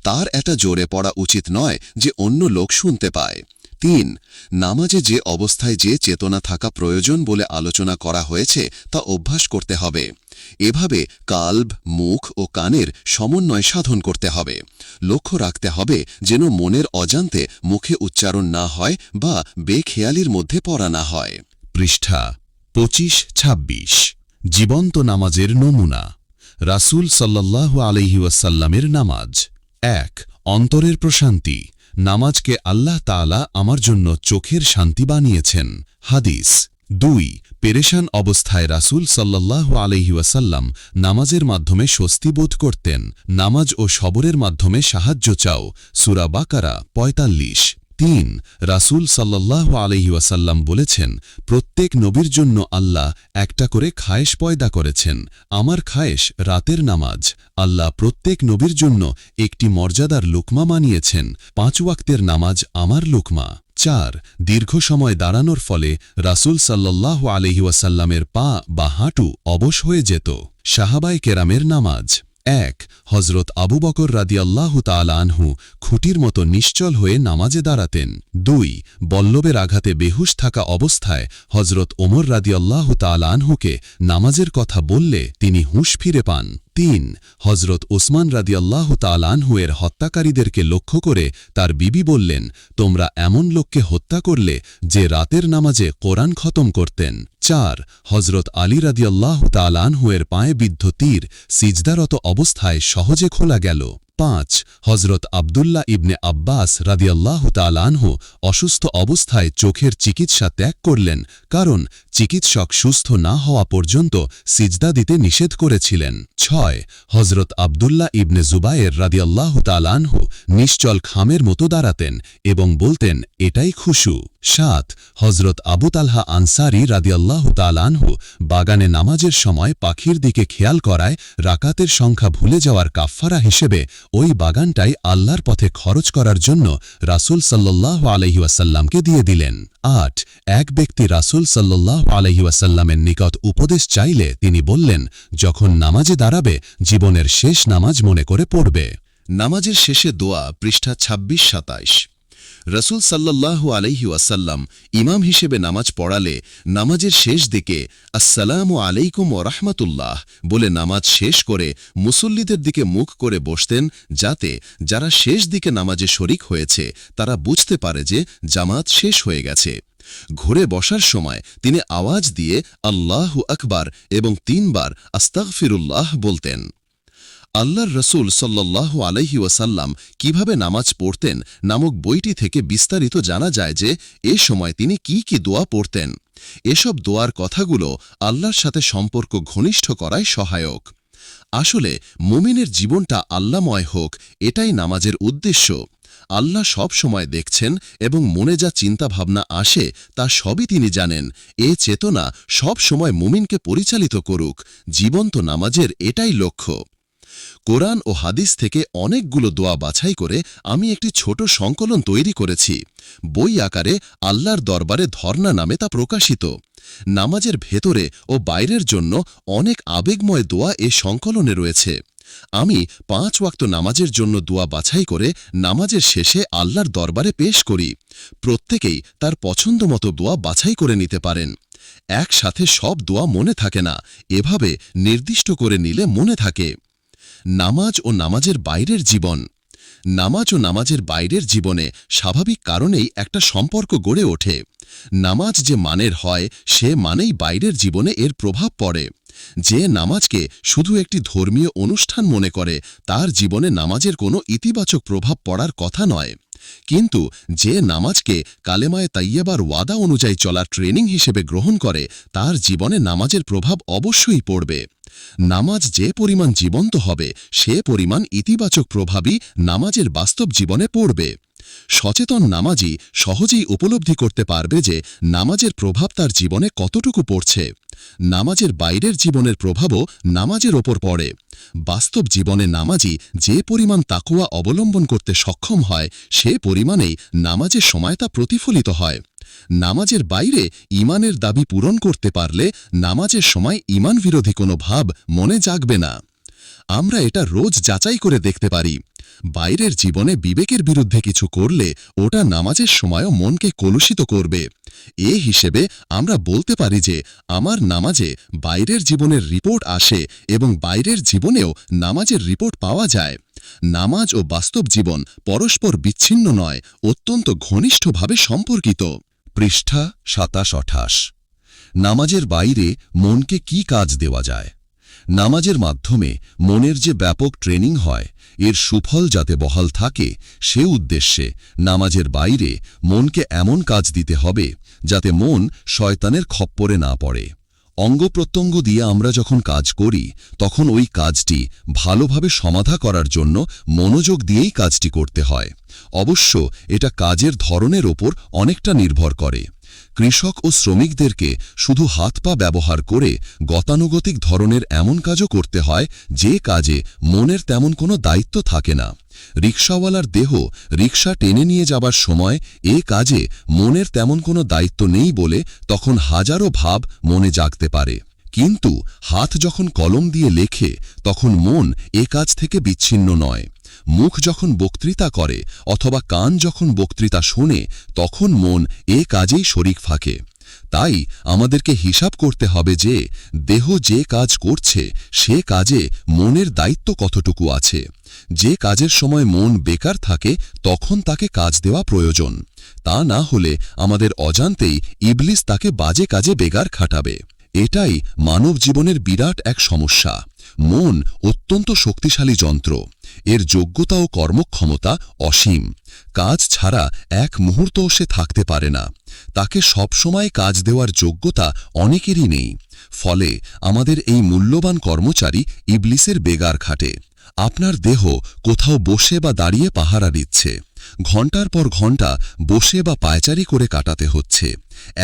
তার এটা জোরে পড়া উচিত নয় যে অন্য লোক শুনতে পায়। 3. নামাজে যে অবস্থায় যে চেতনা থাকা প্রয়োজন বলে আলোচনা করা হয়েছে তা অভ্যাস করতে হবে। এভাবে কাল্ব, মুখ ও কানের সমন্বয় সাধন করতে হবে। লক্ষ্য রাখতে হবে যেন মনের অজান্তে মুখে উচ্চারণ না হয় বা বেখেয়ালির মধ্যে পড়া না হয়। পৃষ্ঠা 25-26 জীবন্ত নামাজের নমুনা। রাসূল সাল্লাল্লাহু আলাইহি ওয়াসাল্লামের নামাজ। 1. অন্তরের প্রশান্তি। নামাজকে আল্লাহ তাআলা আমার জন্য চোখের শান্তি বানিয়েছেন। হাদিস। 2. পেরেশান অবস্থায় রাসূল সাল্লাল্লাহু আলাইহি ওয়াসাল্লাম নামাজের মাধ্যমে স্বস্তি বোধ করতেন। নামাজ ও সবরের মাধ্যমে সাহায্য চাও। সূরা বাকারা 45। 3. রাসূল সাল্লাল্লাহু আলাইহি ওয়াসাল্লাম বলেছেন, প্রত্যেক নবীর জন্য আল্লাহ একটা করে খায়েশ পয়দা করেছেন। আমার খায়েশ রাতের নামাজ। আল্লাহ প্রত্যেক নবীর জন্য একটি মর্যাদার লুকমা মানিয়েছেন। 5 ওয়াক্তের নামাজ আমার লুকমা। 4. দীর্ঘ সময় দাঁড়ানোর ফলে রাসূল সাল্লাল্লাহু আলাইহি ওয়াসাল্লামের পা বা হাঁটু অবশ হয়ে যেত। সাহাবায়ে কেরামের নামাজ। 1. হযরত আবু বকর রাদিয়াল্লাহু তাআলা আনহু খুঁটির মতো নিশ্চল হয়ে নামাজে দাঁড়াতেন। 2. বল্লবের আঘাতে বেহুশ থাকা অবস্থায় হযরত ওমর রাদিয়াল্লাহু তাআলা আনহুকে নামাজের কথা বললে তিনি হুঁশ ফিরে পান। 3. হযরত ওসমান রাদিয়াল্লাহু তাআলা আনহু এর হত্যাকারীদেরকে লক্ষ্য করে তার বিবি বললেন, তোমরা এমন লোককে হত্যা করলে যে রাতের নামাজে কোরআন খতম করতেন। 4. হযরত আলী রাদিয়াল্লাহু তাআলা আনহু এর পায়ে বিদ্ধ তীর সিজদারত অবস্থায় সহজে খোলা গেল। 5. হযরত আব্দুল্লাহ ইবনে আব্বাস রাদিয়াল্লাহু তাআলা আনহু অসুস্থ অবস্থায় চোখের চিকিৎসা ত্যাগ করলেন, কারণ চিকিৎসক সুস্থ না হওয়া পর্যন্ত সিজদা দিতে নিষেধ করেছিলেন। 6. হযরত আব্দুল্লাহ ইবনে জুবায়ের রাদিয়াল্লাহু তাআলা আনহু নিশ্চল খামের মতো দাঁড়াতেন এবং বলতেন, এটাই খুশু। 7. হযরত আবু তালহা আনসারী রাদিয়াল্লাহু তাআলা আনহু বাগানে নামাজের সময় পাখির দিকে খেয়াল করায় রাকাতের সংখ্যা ভুলে যাওয়ার কাফফারা হিসেবে ওই বাগানটাই আল্লাহর পথে খরচ করার জন্য রাসূল সাল্লাল্লাহু আলাইহি ওয়াসাল্লামকে দিয়ে দিলেন। 8. এক ব্যক্তি রাসূল সাল্লাল্লাহু আলাইহি ওয়াসাল্লামের নিকট উপদেশ চাইলে তিনি বললেন, যখন নামাজে দাঁড়াবে জীবনের শেষ নামাজ মনে করে পড়বে। নামাজের শেষে দোয়া, পৃষ্ঠা 26-27। রাসূল সাল্লাল্লাহু আলাইহি ওয়াসাল্লাম ইমাম হিসেবে নামাজ পড়ালে নামাজের শেষ দিকে আসসালামু আলাইকুম ওয়া রাহমাতুল্লাহ বলে নামাজ শেষ করে মুসল্লিদের দিকে মুখ করে বসতেন, যাতে যারা শেষ দিকে নামাজে শরিক হয়েছে তারা বুঝতে পারে যে জামাত শেষ হয়ে গেছে। ঘুরে বসার সময় তিনি আওয়াজ দিয়ে আল্লাহু আকবার এবং 3 বার আস্তাগফিরুল্লাহ বলতেন। আল্লাহর রসুল সাল্লাল্লাহু আলাইহি ওয়াসাল্লাম কিভাবে নামাজ পড়তেন নামক বইটি থেকে বিস্তারিত জানা যায় যে এ সময় তিনি কি কি দোয়া পড়তেন। এসব দোয়ার কথাগুলো আল্লাহর সাথে সম্পর্ক ঘনিষ্ঠ করায় সহায়ক। আসলে মুমিনের জীবনটা আল্লাহময় হোক, এটাই নামাজের উদ্দেশ্য। আল্লাহ সব সময় দেখছেন এবং মনে যা চিন্তাভাবনা আসে তা সবই তিনি জানেন। এ চেতনা সব সময় মুমিনকে পরিচালিত করুক। জীবন্ত নামাজের এটাই লক্ষ্য। কোরআন ও হাদিস থেকে অনেকগুলো দোয়া বাছাই করে আমি একটি ছোট সংকলন তৈরি করেছি। বই আকারে আল্লাহর দরবারে ধর্ণা নামে তা প্রকাশিত। নামাজের ভেতরে ও বাইরের জন্য অনেক আবেগময় দোয়া এ সংকলনে রয়েছে। আমি 5 ওয়াক্ত নামাজের জন্য দোয়া বাছাই করে নামাজের শেষে আল্লাহর দরবারে পেশ করি। প্রত্যেকেই তার পছন্দমতো দোয়া বাছাই করে নিতে পারেন। একসাথে সব দোয়া মনে থাকে না, এভাবে নির্দিষ্ট করে নিলে মনে থাকে। নামাজ ও নামাজের বাইরের জীবন। নামাজ ও নামাজের বাইরের জীবনে স্বাভাবিক কারণেই একটা সম্পর্ক গড়ে ওঠে। নামাজ যে মানের হয় সে মানেই বাইরের জীবনে এর প্রভাব পড়ে। যে নামাজকে শুধু একটি ধর্মীয় অনুষ্ঠান মনে করে তার জীবনে নামাজের কোনো ইতিবাচক প্রভাব পড়ার কথা নয়। কিন্তু যে নামাজকে কালেমায়ে তাইয়্যিবার ওয়াদা অনুযায়ী চলার ট্রেনিং হিসেবে গ্রহণ করে তার জীবনে নামাজের প্রভাব অবশ্যই পড়বে। নামাজ যে পরিমাণ জীবন্ত হবে সে পরিমাণ ইতিবাচক প্রভাবই নামাজের বাস্তব জীবনে পড়বে। সচেতন নামাজি সহজেই উপলব্ধি করতে পারবে যে নামাজের প্রভাব তার জীবনে কতটুকু পড়ছে। নামাজের বাইরের জীবনের প্রভাবও নামাজের ওপর পড়ে। বাস্তব জীবনে নামাজি যে পরিমাণ তাকওয়া অবলম্বন করতে সক্ষম হয় সে পরিমাণেই নামাজের সময় তা প্রতিফলিত হয়। নামাজের বাইরে ঈমানের দাবি পূরণ করতে পারলে নামাজের সময় ঈমান বিরোধী কোনো ভাব মনে জাগবে না। আমরা এটা রোজ যাচাই করে দেখতে পারি। বাইরের জীবনে বিবেকের বিরুদ্ধে কিছু করলে ওটা নামাজের সময়ও মনকে কলুষিত করবে। এ হিসেবে আমরা বলতে পারি যে আমার নামাজে বাইরের জীবনের রিপোর্ট আসে এবং বাইরের জীবনেও নামাজের রিপোর্ট পাওয়া যায়। নামাজ ও বাস্তব জীবন পরস্পর বিচ্ছিন্ন নয়, অত্যন্ত ঘনিষ্ঠভাবে সম্পর্কিত। পৃষ্ঠা ২৭-২৮। নামাজের বাইরে মনকে কি কাজ দেওয়া যায়? নামাজের মাধ্যমে মনের যে ব্যাপক ট্রেনিং হয়, এর সুফল যাতে বহাল থাকে সে উদ্দেশ্যে নামাজের বাইরে মনকে এমন কাজ দিতে হবে যাতে মন শয়তানের খপ্পরে না পড়ে। অঙ্গপ্রত্যঙ্গ দিয়ে আমরা যখন কাজ করি তখন ওই কাজটি ভালোভাবে সমাধা করার জন্য মনোযোগ দিয়েই কাজটি করতে হয়। অবশ্য এটা কাজের ধরনের ওপর অনেকটা নির্ভর করে। কৃষক ও শ্রমিকদেরকে শুধু হাত পা ব্যবহার করে গতানুগতিক ধরনের এমন কাজও করতে হয় যে কাজে মনের তেমন কোনো দায়িত্ব থাকে না। রিকশাওয়ালার দেহ রিকশা টেনে নিয়ে যাবার সময় এ কাজে মনের তেমন কোনো দায়িত্ব নেই বলে তখন হাজারো ভাব মনে জাগতে পারে। কিন্তু হাত যখন কলম দিয়ে লেখে তখন মন এ কাজ থেকে বিচ্ছিন্ন নয়। মুখ যখন বক্তৃতা করে অথবা কান যখন বক্তৃতা শোনে তখন মন এ কাজেই শরিক থাকে। তাই আমাদেরকে হিসাব করতে হবে যে দেহ যে কাজ করছে সে কাজে মনের দায়িত্ব কতটুকু আছে। যে কাজের সময় মন বেকার থাকে তখন তাকে কাজ দেওয়া প্রয়োজন। তা না হলে আমাদের অজান্তেই ইবলিস তাকে বাজে কাজে বেগার খাটাবে। এটাই মানব জীবনের বিরাট এক সমস্যা। মন অত্যন্ত শক্তিশালী যন্ত্র। এর যোগ্যতা ও কর্মক্ষমতা অসীম। কাজ ছাড়া এক মুহূর্তও সে থাকতে পারে না। তাকে সবসময় কাজ দেওয়ার যোগ্যতা অনেকেরই নেই। ফলে আমাদের এই মূল্যবান কর্মচারী ইবলিসের বেগার খাটে। আপনার দেহ কোথাও বসে বা দাঁড়িয়ে পাহারা দিচ্ছে। ঘণ্টার পর ঘণ্টা বসে বা পায়চারি করে কাটাতে হচ্ছে।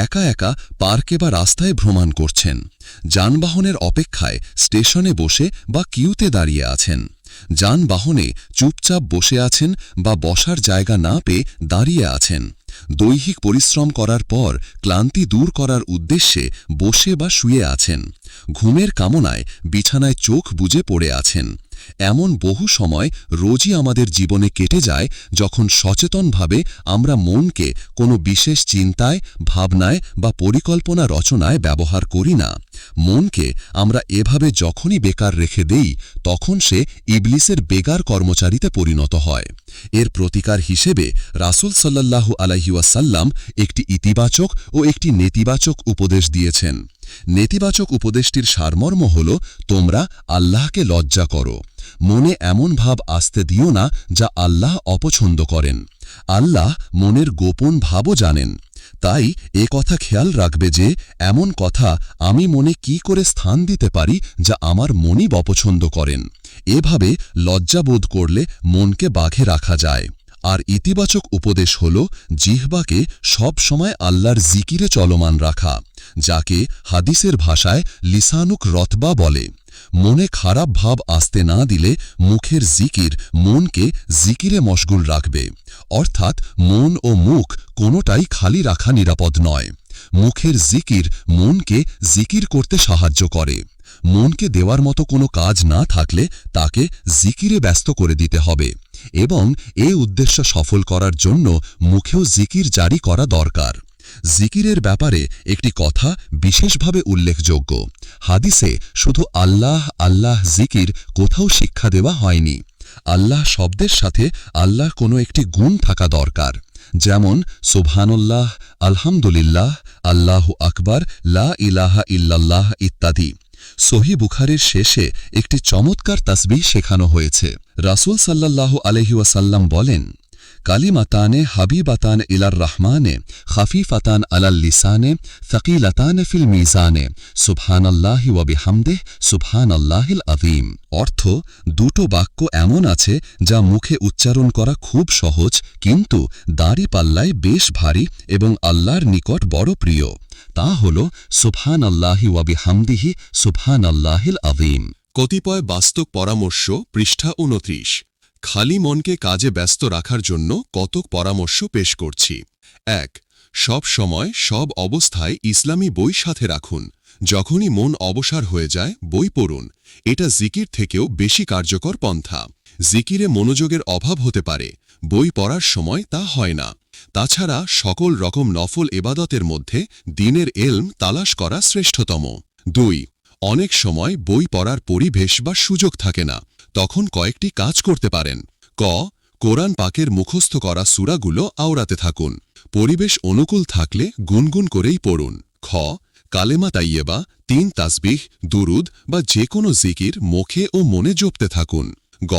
একা একা পার্কে বা রাস্তায় ভ্রমণ করছেন। যানবাহনের অপেক্ষায় স্টেশনে বসে বা কিউতে দাঁড়িয়ে আছেন। যানবাহনে চুপচাপ বসে আছেন বা বসার জায়গা না পেয়ে দাঁড়িয়ে আছেন। দৈহিক পরিশ্রম করার পর ক্লান্তি দূর করার উদ্দেশ্যে বসে বা শুয়ে আছেন। ঘুমের কামনায় বিছানায় চোখ বুজে পড়ে আছেন। এমন বহু সময় রোজই আমাদের জীবনে কেটে যায় যখন সচেতনভাবে আমরা মনকে কোনো বিশেষ চিন্তায়, ভাবনায় বা পরিকল্পনা রচনায় ব্যবহার করি না। মনকে আমরা এভাবে যখনই বেকার রেখে দেই তখন সে ইবলিসের বেগার কর্মচারীতে পরিণত হয়। এর প্রতিকার হিসেবে রাসূল সাল্লাল্লাহু আলাইহি ওয়াসাল্লাম একটি ইতিবাচক ও একটি নেতিবাচক উপদেশ দিয়েছেন। নেতিবাচক উপদেশটির সারমর্ম হল, তোমরা আল্লাহকে লজ্জা করো। মনে এমন ভাব আসতে দিও না যা আল্লাহ অপছন্দ করেন। আল্লাহ মনের গোপন ভাবও জানেন। তাই এ কথা খেয়াল রাখবে যে এমন কথা আমি মনে কি করে স্থান দিতে পারি যা আমার মনই অপছন্দ করেন। এভাবে লজ্জাবোধ করলে মনকে বাঘে রাখা যায়। আর ইতিবাচক উপদেশ হল জিহ্বাকে সব সময় আল্লাহর জিকিরে চলমান রাখা, যাকে হাদিসের ভাষায় লিসানুক রতবা বলে। মনে খারাপ ভাব আসতে না দিলে মুখের জিকির মনকে জিকিরে মশগুল রাখবে। অর্থাৎ মন ও মুখ কোনোটাই খালি রাখা নিরাপদ নয়। মুখের জিকির মনকে জিকির করতে সাহায্য করে। মনকে দেওয়ার মতো কোনো কাজ না থাকলে তাকে জিকিরে ব্যস্ত করে দিতে হবে এবং এই উদ্দেশ্য সফল করার জন্য মুখেও জিকির জারি করা দরকার। জিকিরের ব্যাপারে একটি কথা বিশেষভাবে উল্লেখযোগ্য। হাদিসে শুধু আল্লাহ আল্লাহ জিকির কোথাও শিক্ষা দেওয়া হয়নি। আল্লাহ শব্দের সাথে আল্লাহর কোনো একটি গুণ থাকা দরকার, যেমন সুবহানাল্লাহ, আলহামদুলিল্লাহ, আল্লাহু আকবার, লা ইলাহা ইল্লাল্লাহ ইত্যাদি। সহিহ বুখারীর শেষে একটি চমৎকার তাসবিহ শেখানো হয়েছে। রাসূল সাল্লাল্লাহু আলাইহি ওয়াসাল্লাম বলেন, কালিমাতানে হাবিবাতান ইলার রহমানে খাফিফাতান আলাল লিসানে সাকিলাতানে ফিল মিজানে সুবহানাল্লাহি ওয়া বিহামদিহি সুবহানাল্লাহিল আযীম। অর্থ, দুটো বাক্য এমন আছে যা মুখে উচ্চারণ করা খুব সহজ কিন্তু দাঁড়িপাল্লায় বেশ ভারী এবং আল্লাহর নিকট বড় প্রিয়। তা হল সুবহানাল্লাহি ওয়া বিহামদিহি সুবহানাল্লাহিল আযীম। কতিপয় বাস্তব পরামর্শ, পৃষ্ঠা 29। খালি মনকে কাজে ব্যস্ত রাখার জন্য কতক পরামর্শ পেশ করছি। ১. সব সময় সব অবস্থায় ইসলামী বই সাথে রাখুন। যখনই মন অবসার হয়ে যায় বই পড়ুন। এটা জিকির থেকেও বেশি কার্যকর পন্থা। জিকিরে মনোযোগের অভাব হতে পারে, বই পড়ার সময় তা হয় না। তাছাড়া সকল রকম নফল এবাদতের মধ্যে দ্বীনের এলম তালাশ করা শ্রেষ্ঠতম। 2. অনেক সময় বই পড়ার পরিবেশ বা সুযোগ থাকে না, তখন কয়েকটি কাজ করতে পারেন। ক. কোরআন পাকের মুখস্থ করা সূরাগুলো আওড়াতে থাকুন। পরিবেশ অনুকূল থাকলে গুনগুন করেই পড়ুন। খ. কালেমা তাইয়েবা, 3 তাসবিহ, দুরুদ বা যে কোনো জিকির মুখে ও মনে জপতে থাকুন। গ.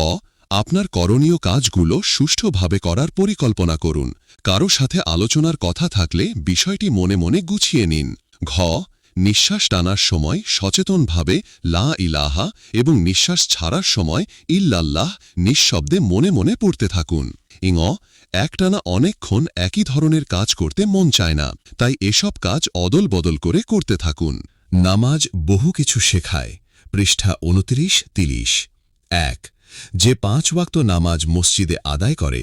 আপনার করণীয় কাজগুলো সুষ্ঠুভাবে করার পরিকল্পনা করুন। কারো সাথে আলোচনার কথা থাকলে বিষয়টি মনে মনে গুছিয়ে নিন। ঘ. নিঃশ্বাস টানার সময় সচেতনভাবে লা ইলাহা এবং নিঃশ্বাস ছাড়ার সময় ইল্লাল্লাহ নিঃশব্দে মনে মনে পড়তে থাকুন। ইঙ. একটানা অনেকক্ষণ একই ধরনের কাজ করতে মন চায় না, তাই এসব কাজ অদল বদল করে করতে থাকুন। নামাজ বহু কিছু শেখায়। পৃষ্ঠা 29-30। 1. যে 5 ওয়াক্ত নামাজ মসজিদে আদায় করে,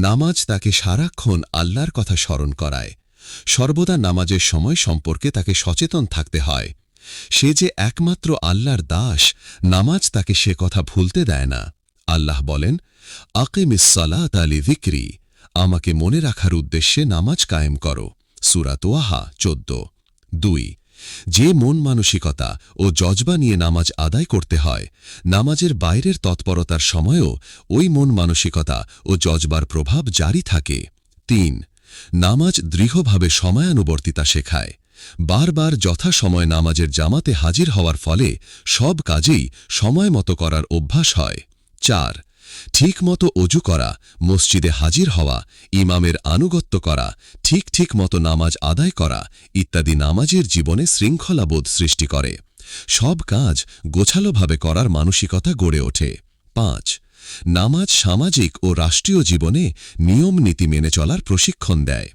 নামাজ তাকে সারাক্ষণ আল্লাহর কথা স্মরণ করায়। সর্বদা নামাজের সময় সম্পর্কে তাকে সচেতন থাকতে হয়। সে যে একমাত্র আল্লাহর দাস, নামাজ তাকে সে কথা ভুলতে দেয় না। আল্লাহ বলেন, আকিমিস সালাতা লিযিকরি, আমাকে মনে রাখার উদ্দেশ্যে নামাজ কায়েম করো। সূরা তোয়াহা 14। 2. যে মন মানসিকতা ও জজবা নিয়ে নামাজ আদায় করতে হয়, নামাজের বাইরের তৎপরতার সময়ও ওই মন মানসিকতা ও জজবার প্রভাব জারি থাকে। 3. নামাজ দৃঢ়ভাবে সময়ানুবর্তিতা শেখায়। বারবার যথাসময় নামাজের জামাতে হাজির হওয়ার ফলে সব কাজেই সময় মতো করার অভ্যাস হয়। 4. ঠিকমতো অজু করা, মসজিদে হাজির হওয়া, ইমামের আনুগত্য করা, ঠিক মতো নামাজ আদায় করা ইত্যাদি নামাজের জীবনে শৃঙ্খলাবোধ সৃষ্টি করে। সব কাজ গোছালোভাবে করার মানসিকতা গড়ে ওঠে। 5. নামাজ সামাজিক ও রাষ্ট্রীয় জীবনে নিয়ম নীতি মেনে চলার প্রশিক্ষণ দেয়।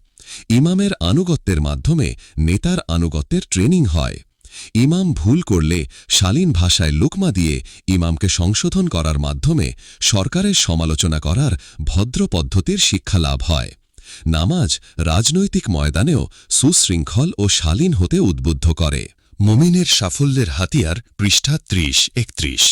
ইমামের আনুগত্যের মাধ্যমে নেতার আনুগত্যের ট্রেনিং হয়। ইমাম ভুল করলে শালীন ভাষায় লুকমা দিয়ে ইমামকে সংশোধন করার মাধ্যমে সরকারের সমালোচনা করার ভদ্র পদ্ধতির শিক্ষা লাভ হয়। নামাজ রাজনৈতিক ময়দানেও সুশৃঙ্খল ও শালীন হতে উদ্বুদ্ধ করে। মুমিনের সাফল্যের হাতিয়ার, পৃষ্ঠা 30-31।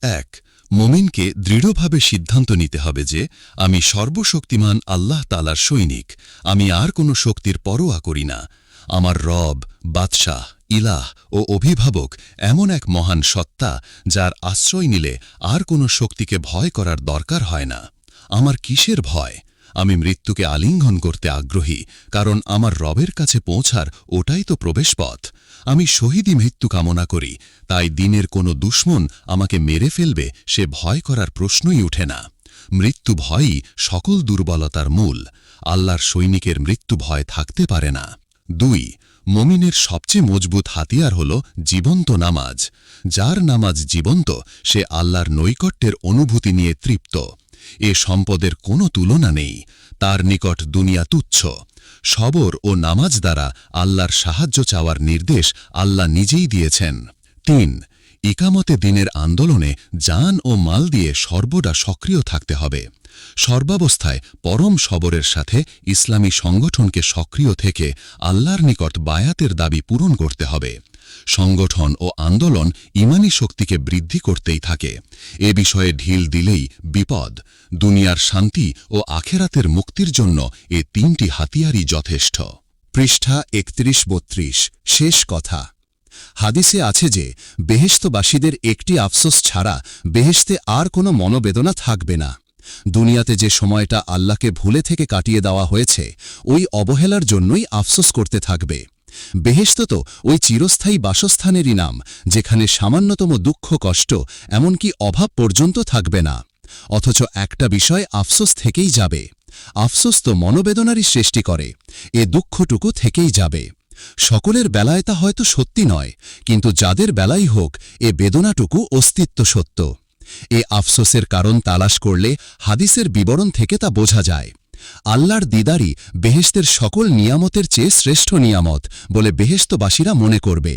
1. মুমিনকে দৃঢ়ভাবে সিদ্ধান্ত নিতে হবে যে আমি সর্বশক্তিমান আল্লাহ তাআলার সৈনিক, আমি আর কোনো শক্তির পরোয়া করি না। আমার রব, বাদশাহ, ইলাহ ও অভিভাবক এমন এক মহান সত্তা যার আশ্রয় নিলে আর কোনো শক্তিকে ভয় করার দরকার হয় না। আমার কিসের ভয়? আমি মৃত্যুকে আলিঙ্গন করতে আগ্রহী, কারণ আমার রবের কাছে পৌঁছার ওটাই তো প্রবেশপথ। আমি শহীদি মৃত্যু কামনা করি, তাই দিনের কোনো দুশমন আমাকে মেরে ফেলবে সে ভয় করার প্রশ্নই ওঠে না। মৃত্যু ভয়ই সকল দুর্বলতার মূল। আল্লাহর সৈনিকের মৃত্যু ভয় থাকতে পারে না। 2. মুমিনের সবচেয়ে মজবুত হাতিয়ার হল জীবন্ত নামাজ। যার নামাজ জীবন্ত, সে আল্লাহর নৈকট্যের অনুভূতি নিয়ে তৃপ্ত। এ সম্পদের কোনো তুলনা নেই, তার নিকট দুনিয়া তুচ্ছ। সবর ও নামাজ দ্বারা আল্লাহর সাহায্য চাওয়ার নির্দেশ আল্লাহ নিজেই দিয়েছেন। 3. ইকামতে দিনের আন্দোলনে জান ও মাল দিয়ে সর্বদা সক্রিয় থাকতে হবে। সর্বাবস্থায় পরম সবরের সাথে ইসলামী সংগঠনকে সক্রিয় থেকে আল্লাহর নিকট বায়াতের দাবি পূরণ করতে হবে। সংগঠন ও আন্দোলন ইমানি শক্তিকে বৃদ্ধি করতেই থাকে। এ বিষয়ে ঢিল দিলেই বিপদ। দুনিয়ার শান্তি ও আখেরাতের মুক্তির জন্য এ 3টি হাতিয়ারই যথেষ্ট। পৃষ্ঠা 31-32। শেষ কথা। হাদিসে আছে যে বেহেশতবাসীদের একটি আফসোস ছাড়া বেহেশতে আর কোনো মনোবেদনা থাকবে না। দুনিয়াতে যে সময়টা আল্লাহকে ভুলে থেকে কাটিয়ে দেওয়া হয়েছে, ওই অবহেলার জন্যই আফসোস করতে থাকবে। বেহেশত তো ওই চিরস্থায়ী বাসস্থানেরই নাম, যেখানে সামান্যতম দুঃখ কষ্ট এমনকি অভাব পর্যন্ত থাকবে না। অথচ একটা বিষয় আফসোস থেকেই যাবে। আফসোস তো মনোবেদনারই সৃষ্টি করে, এ দুঃখটুকু থেকেই যাবে। সকলের বেলায় তা হয়তো সত্যি নয়, কিন্তু যাদের বেলাই হোক এ বেদনাটুকু অস্তিত্ব সত্য। এ আফসোসের কারণ তালাশ করলে হাদিসের বিবরণ থেকে তা বোঝা যায়। আল্লাহর দিদারই বেহেশতের সকল নিয়ামতের চেয়ে শ্রেষ্ঠ নিয়ামত বলে বেহেশতবাসীরা মনে করবে।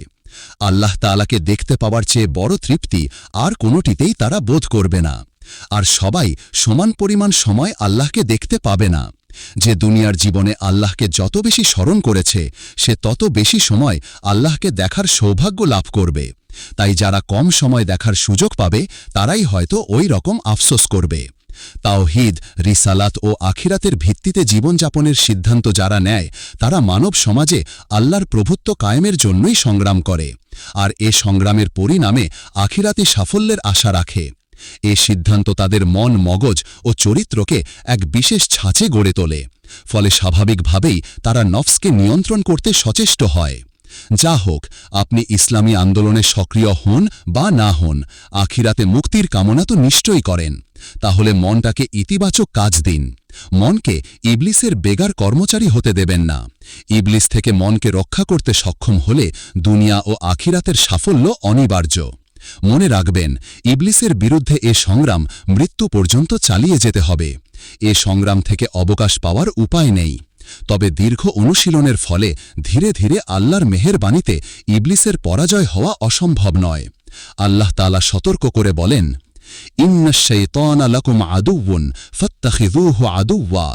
আল্লাহ তাআলাকে দেখতে পাওয়ার চেয়ে বড় তৃপ্তি আর কোনোটিতেই তারা বোধ করবে না। আর সবাই সমান পরিমাণ সময় আল্লাহকে দেখতে পাবে না। যে দুনিয়ার জীবনে আল্লাহকে যত বেশি স্মরণ করেছে, সে তত বেশি সময় আল্লাহকে দেখার সৌভাগ্য লাভ করবে। তাই যারা কম সময় দেখার সুযোগ পাবে, তারাই হয়তো ওই রকম আফসোস করবে। তাওহীদ, রিসালাত ও আখিরাতের ভিত্তিতে জীবনযাপনের সিদ্ধান্ত যারা নেয় তারা মানব সমাজে আল্লাহর প্রভুত্ব কায়েমের জন্যই সংগ্রাম করে, আর এ সংগ্রামের পরিণামে আখিরাতি সাফল্যের আশা রাখে। এ সিদ্ধান্ত তাদের মন, মগজ ও চরিত্রকে এক বিশেষ ছাঁচে গড়ে তোলে, ফলে স্বাভাবিকভাবেই তারা নফসকে নিয়ন্ত্রণ করতে সচেষ্ট হয়। যা হোক, আপনি ইসলামী আন্দোলনে সক্রিয় হন বা না হন, আখিরাতে মুক্তির কামনা তো নিশ্চয়ই করেন। তাহলে মনটাকে ইতিবাচক কাজ দিন। মনকে ইবলিসের বেগার কর্মচারী হতে দেবেন না। ইবলিস থেকে মনকে রক্ষা করতে সক্ষম হলে দুনিয়া ও আখিরাতের সাফল্য অনিবার্য। মনে রাখবেন, ইবলিসের বিরুদ্ধে এ সংগ্রাম মৃত্যু পর্যন্ত চালিয়ে যেতে হবে। এ সংগ্রাম থেকে অবকাশ পাওয়ার উপায় নেই। তবে দীর্ঘ অনুশীলনের ফলে ধীরে ধীরে আল্লাহর মেহেরবাণীতে ইবলিসের পরাজয় হওয়া অসম্ভব নয়। আল্লাহ তাআলা সতর্ক করে বলেন, ইন্নাশ শাইতানা লাকুম আদুউন ফাত্তাখিযূহু আদুওয়া।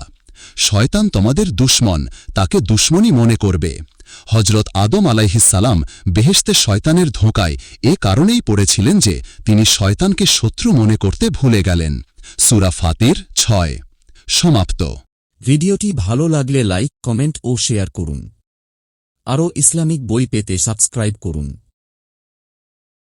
শয়তান তোমাদের দুশমন, তাকে দুশমনই মনে করবে। হজরত আদম আলাইহিসসালাম বেহেশতে শয়তানের ধোঁকায় এ কারণেই পড়েছিলেন যে তিনি শয়তানকে শত্রু মনে করতে ভুলে গেলেন। সূরা ফাতির 6। সমাপ্ত। ভিডিওটি ভালো লাগলে লাইক, কমেন্ট ও শেয়ার করুন। আরও ইসলামিক বই পেতে সাবস্ক্রাইব করুন।